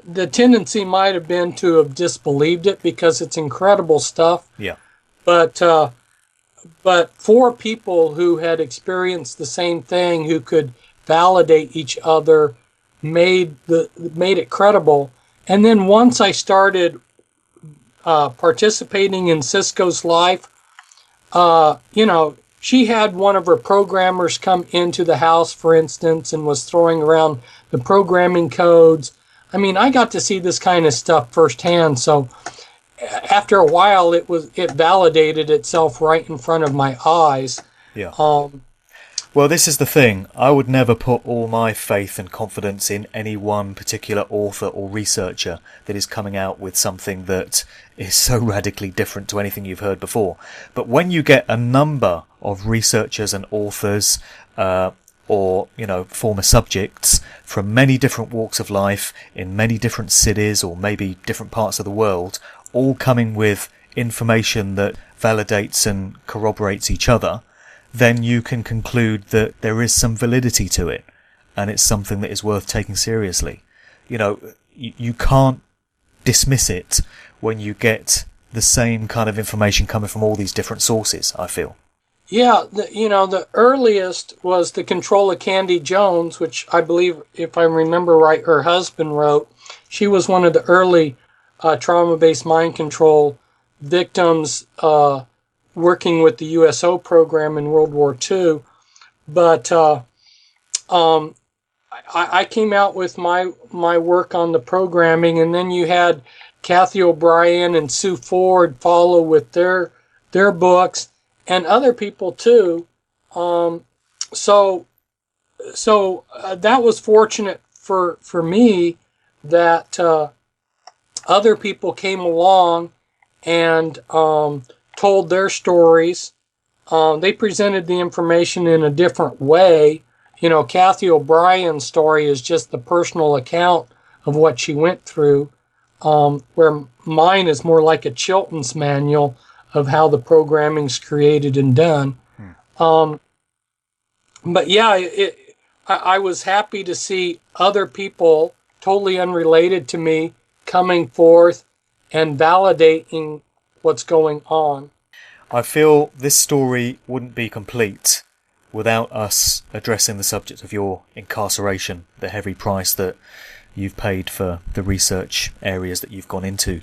the tendency might have been to have disbelieved it because it's incredible stuff. Yeah. But 4 people who had experienced the same thing, who could validate each other, made it credible. And then once I started participating in Cisco's life, she had one of her programmers come into the house, for instance, and was throwing around the programming codes. I mean, I got to see this kind of stuff firsthand. So after a while, it validated itself right in front of my eyes. Yeah. Well, this is the thing. I would never put all my faith and confidence in any one particular author or researcher that is coming out with something that is so radically different to anything you've heard before. But when you get a number of researchers and authors, or, former subjects from many different walks of life in many different cities or maybe different parts of the world, all coming with information that validates and corroborates each other, then you can conclude that there is some validity to it, and it's something that is worth taking seriously. You can't dismiss it when you get the same kind of information coming from all these different sources, I feel. Yeah, the earliest was The Control of Candy Jones, which I believe, if I remember right, her husband wrote. She was one of the early trauma-based mind control victims working with the USO program in World War II. But I came out with my work on the programming, and then you had Kathy O'Brien and Sue Ford follow with their books, and other people too. So that was fortunate for me that other people came along and told their stories. They presented the information in a different way. You know, Kathy O'Brien's story is just the personal account of what she went through, where mine is more like a Chilton's manual of how the programming's created and done. But yeah, I was happy to see other people totally unrelated to me coming forth and validating what's going on. I feel this story wouldn't be complete without us addressing the subject of your incarceration, the heavy price that you've paid for the research areas that you've gone into.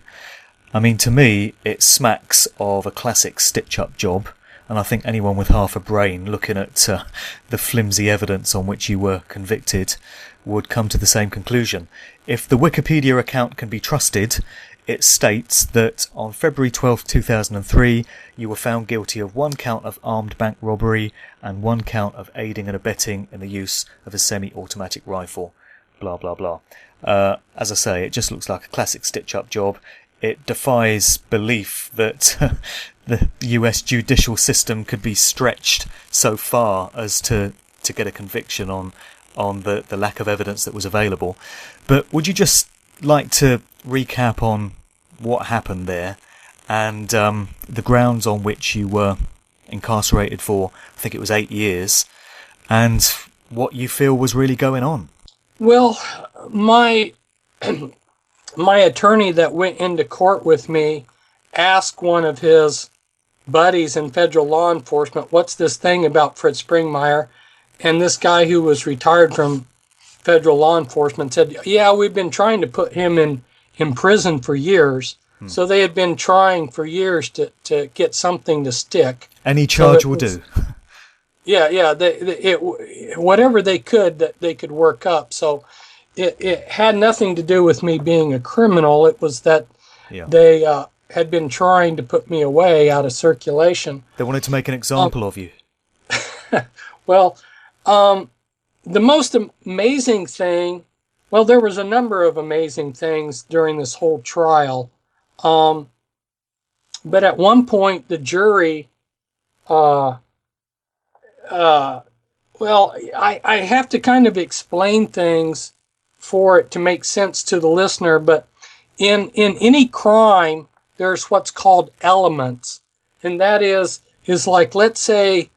I mean, to me, it smacks of a classic stitch-up job, and I think anyone with half a brain looking at the flimsy evidence on which you were convicted would come to the same conclusion. If the Wikipedia account can be trusted, it states that on February 12, 2003, you were found guilty of 1 count of armed bank robbery and 1 count of aiding and abetting in the use of a semi-automatic rifle. Blah, blah, blah. As I say, it just looks like a classic stitch-up job. It defies belief that the US judicial system could be stretched so far as to get a conviction on the lack of evidence that was available. But would you just like to recap on what happened there and the grounds on which you were incarcerated for, I think it was 8 years, and what you feel was really going on? Well, my attorney that went into court with me asked one of his buddies in federal law enforcement, what's this thing about Fritz Springmeier? And this guy who was retired from federal law enforcement said, yeah, we've been trying to put him in prison for years. So they had been trying for years to get something to stick. Any charge will do. Yeah. Whatever they could, that they could work up. So it had nothing to do with me being a criminal. It was that they had been trying to put me away out of circulation. They wanted to make an example of you. Well, the most amazing thing, well, there was a number of amazing things during this whole trial. But at one point, the jury, well, I have to kind of explain things for it to make sense to the listener, but in any crime, there's what's called elements. And that is like, let's say,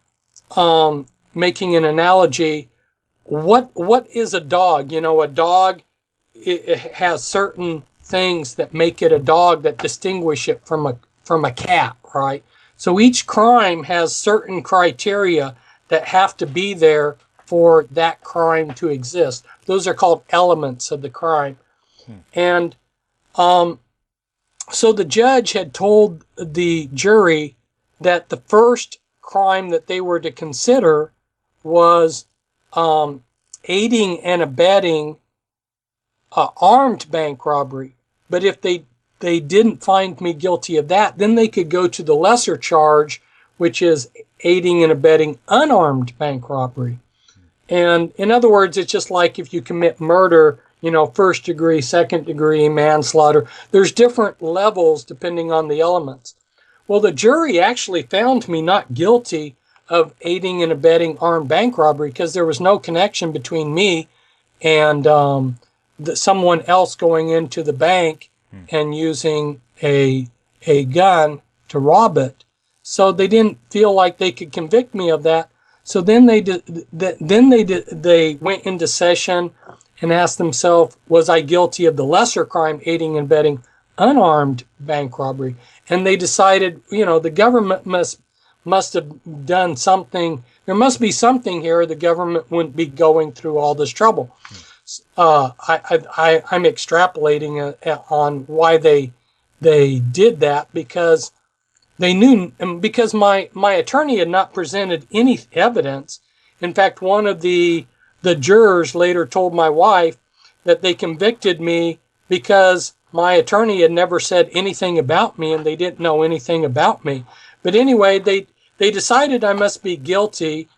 making an analogy, what is a dog? You know, a dog, it has certain things that make it a dog that distinguish it from a cat, right? So each crime has certain criteria that have to be there for that crime to exist. Those are called elements of the crime. And so the judge had told the jury that the first crime that they were to consider was aiding and abetting armed bank robbery. But if they didn't find me guilty of that, then they could go to the lesser charge, which is aiding and abetting unarmed bank robbery. And in other words, it's just like if you commit murder, you know, first degree, second degree, manslaughter. There's different levels depending on the elements. Well, the jury actually found me not guilty of aiding and abetting armed bank robbery because there was no connection between me and someone else going into the bank and using a gun to rob it. So they didn't feel like they could convict me of that. So then they went into session and asked themselves, was I guilty of the lesser crime, aiding and abetting unarmed bank robbery? And they decided, you know, the government must have done something. There must be something here. The government wouldn't be going through all this trouble. I'm extrapolating on why they did that, because they knew, because my attorney had not presented any evidence. In fact, one of the jurors later told my wife that they convicted me because my attorney had never said anything about me and they didn't know anything about me. But anyway, they decided I must be guilty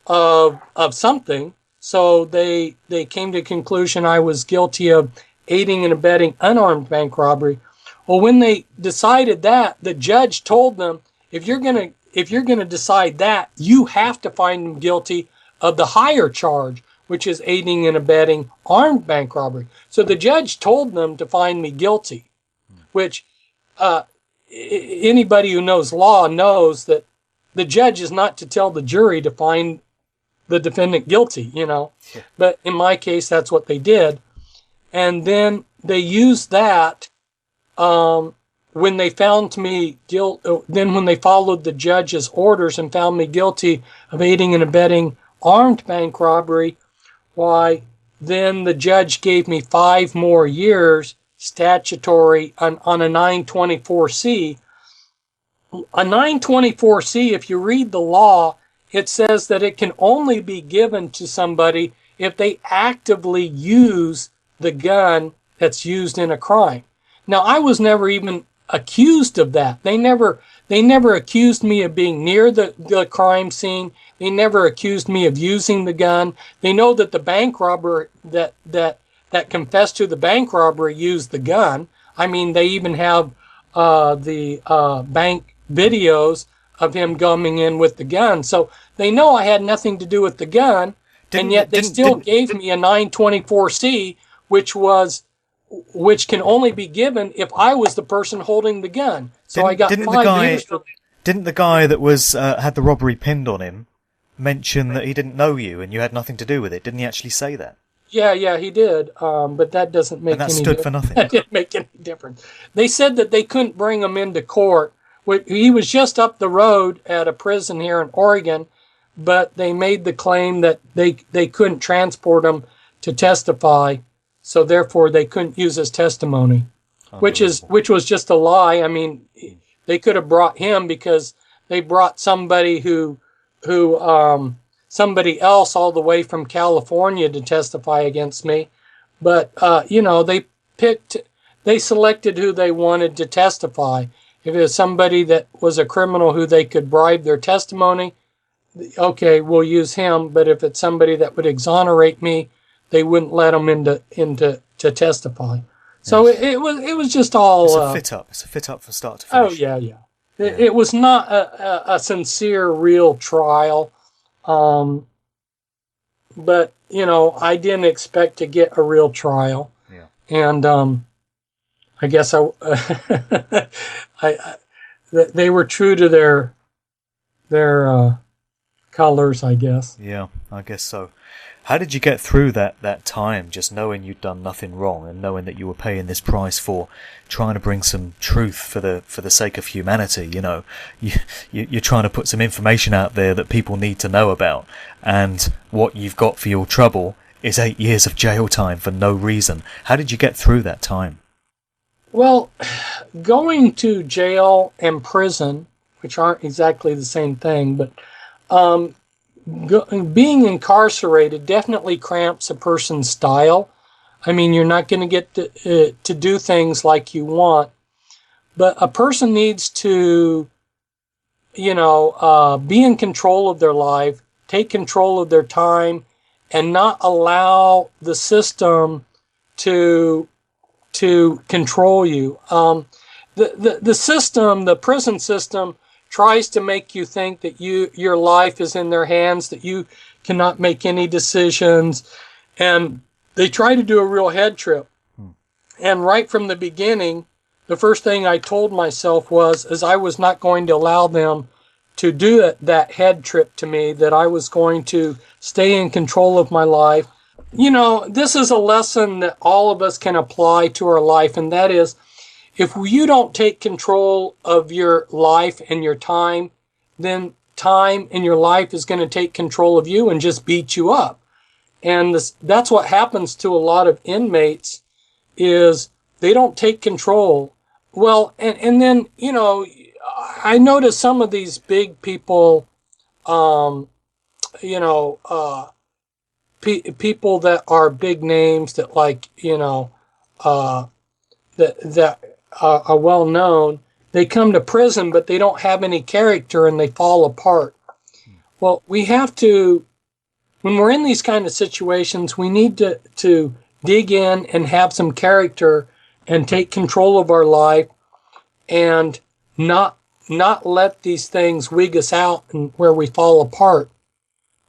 of something. So they came to the conclusion I was guilty of aiding and abetting unarmed bank robbery. Well, when they decided that, the judge told them, if you're gonna decide that, you have to find them guilty of the higher charge, which is aiding and abetting armed bank robbery. So the judge told them to find me guilty, which anybody who knows law knows that the judge is not to tell the jury to find the defendant guilty, Yeah. But in my case, that's what they did. And then they used that when they found me then when they followed the judge's orders and found me guilty of aiding and abetting armed bank robbery, why, then the judge gave me 5 more years statutory on a 924C. A 924C, if you read the law, it says that it can only be given to somebody if they actively use the gun that's used in a crime. Now, I was never even accused of that. They never accused me of being near the crime scene. They never accused me of using the gun. They know that the bank robber that confessed to the bank robbery used the gun. I mean, they even have the bank videos of him coming in with the gun. So they know I had nothing to do with the gun, and yet they still gave me a 924C, which can only be given if I was the person holding the gun. So I got 5 years for that. Didn't the guy that was had the robbery pinned on him mention that he didn't know you and you had nothing to do with it? Didn't he actually say that? Yeah, he did. But that doesn't make any difference. And that stood for nothing. That didn't make any difference. They said that they couldn't bring him into court. He was just up the road at a prison here in Oregon, but they made the claim that they couldn't transport him to testify, so therefore they couldn't use his testimony, which was just a lie. I mean, they could have brought him because they brought somebody somebody else all the way from California to testify against me. But, they selected who they wanted to testify. If it was somebody that was a criminal who they could bribe their testimony, okay, we'll use him. But if it's somebody that would exonerate me, they wouldn't let them into testify. Yes. So it was just all... It's a fit up. It's a fit up from start to finish. Oh, yeah. It was not a sincere, real trial. But, I didn't expect to get a real trial. Yeah. And I guess they were true to their colors, I guess. Yeah, I guess so. How did you get through that time, just knowing you'd done nothing wrong and knowing that you were paying this price for trying to bring some truth for the sake of humanity? You're trying to put some information out there that people need to know about, and what you've got for your trouble is 8 years of jail time for no reason. How did you get through that time? Well, going to jail and prison, which aren't exactly the same thing, but being incarcerated definitely cramps a person's style. I mean, you're not going to get to do things like you want, but a person needs to, be in control of their life, take control of their time, and not allow the system to control you. The system, the prison system, tries to make you think that your life is in their hands, that you cannot make any decisions, and they try to do a real head trip. And right from the beginning, the first thing I told myself is I was not going to allow them to do that head trip to me, that I was going to stay in control of my life. This is a lesson that all of us can apply to our life, and that is, if you don't take control of your life and your time, then time and your life is going to take control of you and just beat you up. And that's what happens to a lot of inmates is they don't take control. Well, and then, I notice some of these big people, you know, people that are big names that that are well known, they come to prison, but they don't have any character and they fall apart. Well, we have to, when we're in these kind of situations, we need to dig in and have some character and take control of our life and not let these things wig us out and where we fall apart.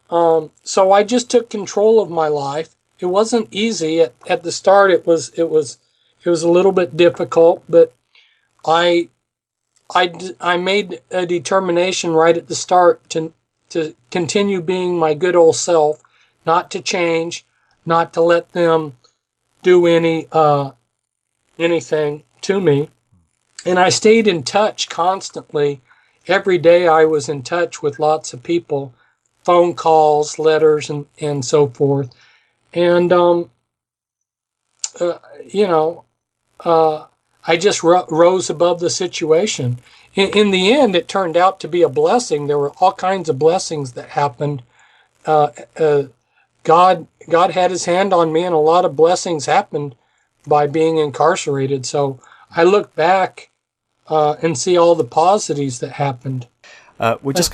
So I just took control of my life. It wasn't easy at the start. It was a little bit difficult, but I made a determination right at the start to continue being my good old self, not to change, not to let them do anything to me. And I stayed in touch constantly. Every day I was in touch with lots of people, phone calls, letters, and so forth. And, I just rose above the situation. In the end, it turned out to be a blessing. There were all kinds of blessings that happened. God had his hand on me, and a lot of blessings happened by being incarcerated. So I look back and see all the positives that happened. We're just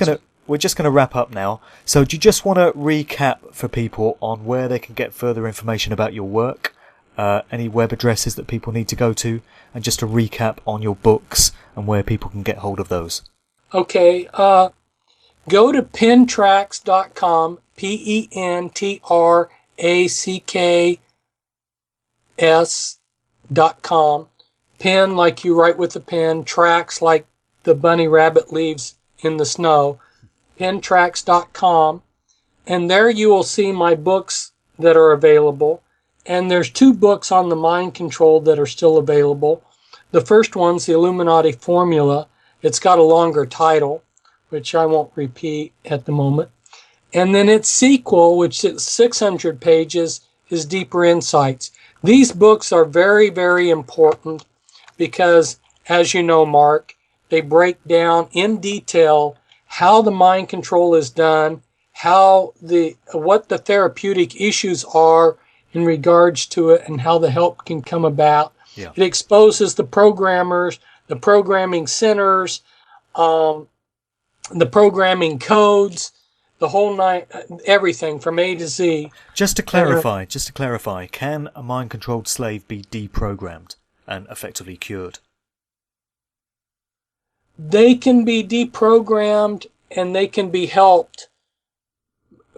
gonna wrap up now. So do you just want to recap for people on where they can get further information about your work? Any web addresses that people need to go to, and just a recap on your books and where people can get hold of those. Okay, go to pentracks.com, pentracks.com. Pen like you write with a pen, tracks like the bunny rabbit leaves in the snow. Pentracks.com, and there you will see my books that are available. And there's 2 books on the mind control that are still available. The first one's the Illuminati Formula. It's got a longer title, which I won't repeat at the moment. And then its sequel, which is 600 pages, is Deeper Insights. These books are very, very important because, as you know, Mark, they break down in detail how the mind control is done, what the therapeutic issues are in regards to it, and how the help can come about. Yeah. It exposes the programmers, the programming centers, the programming codes, the whole night, everything from A to Z. Just to clarify, can a mind-controlled slave be deprogrammed and effectively cured? They can be deprogrammed and they can be helped,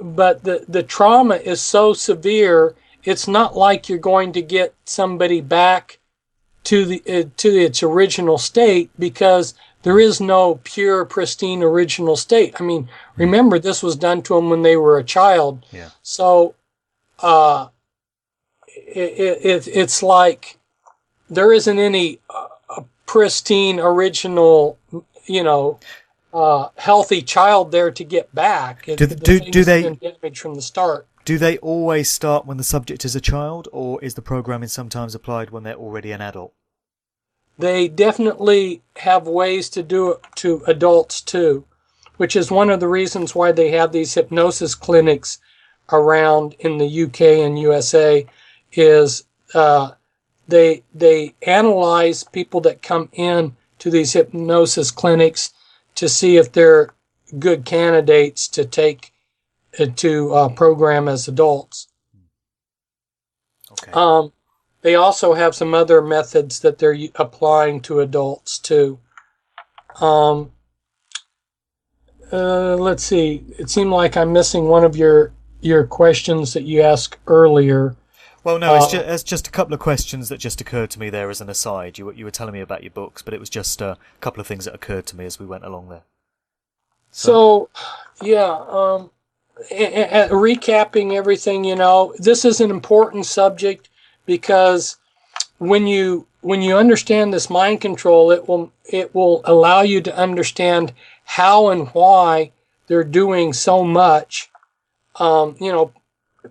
but the trauma is so severe. It's not like you're going to get somebody back to its original state, because there is no pure, pristine original state. I mean, remember, this was done to them when they were a child. Yeah. So it's like there isn't any pristine, original, healthy child there to get back. Do they damage from the start? Do they always start when the subject is a child, or is the programming sometimes applied when they're already an adult? They definitely have ways to do it to adults too, which is one of the reasons why they have these hypnosis clinics around in the UK and USA, is they analyze people that come in to these hypnosis clinics to see if they're good candidates to take to program as adults. Okay. They also have some other methods that they're applying to adults too. Let's see. It seemed like I'm missing one of your questions that you asked earlier. Well, no, it's just a couple of questions that just occurred to me there as an aside. You were telling me about your books, but it was just a couple of things that occurred to me as we went along there. So yeah. Recapping everything, this is an important subject, because when you understand this mind control, it will allow you to understand how and why they're doing so much.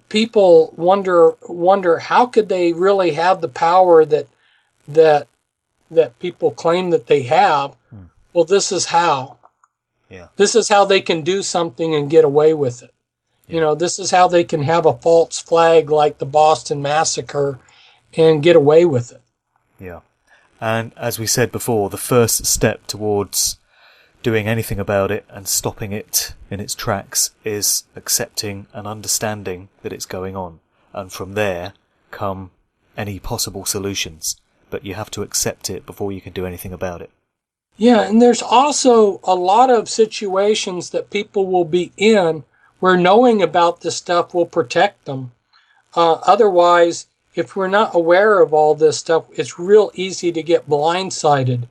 people wonder how could they really have the power that people claim that they have. Well, this is how. Yeah. This is how they can do something and get away with it. Yeah. This is how they can have a false flag like the Boston Massacre and get away with it. Yeah. And as we said before, the first step towards doing anything about it and stopping it in its tracks is accepting and understanding that it's going on. And from there come any possible solutions. But you have to accept it before you can do anything about it. Yeah, and there's also a lot of situations that people will be in where knowing about this stuff will protect them. Otherwise, if we're not aware of all this stuff, it's real easy to get blindsided.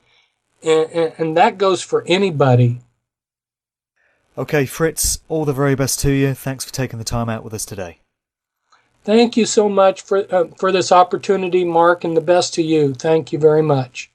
And that goes for anybody. Okay, Fritz, all the very best to you. Thanks for taking the time out with us today. Thank you so much for this opportunity, Mark, and the best to you. Thank you very much.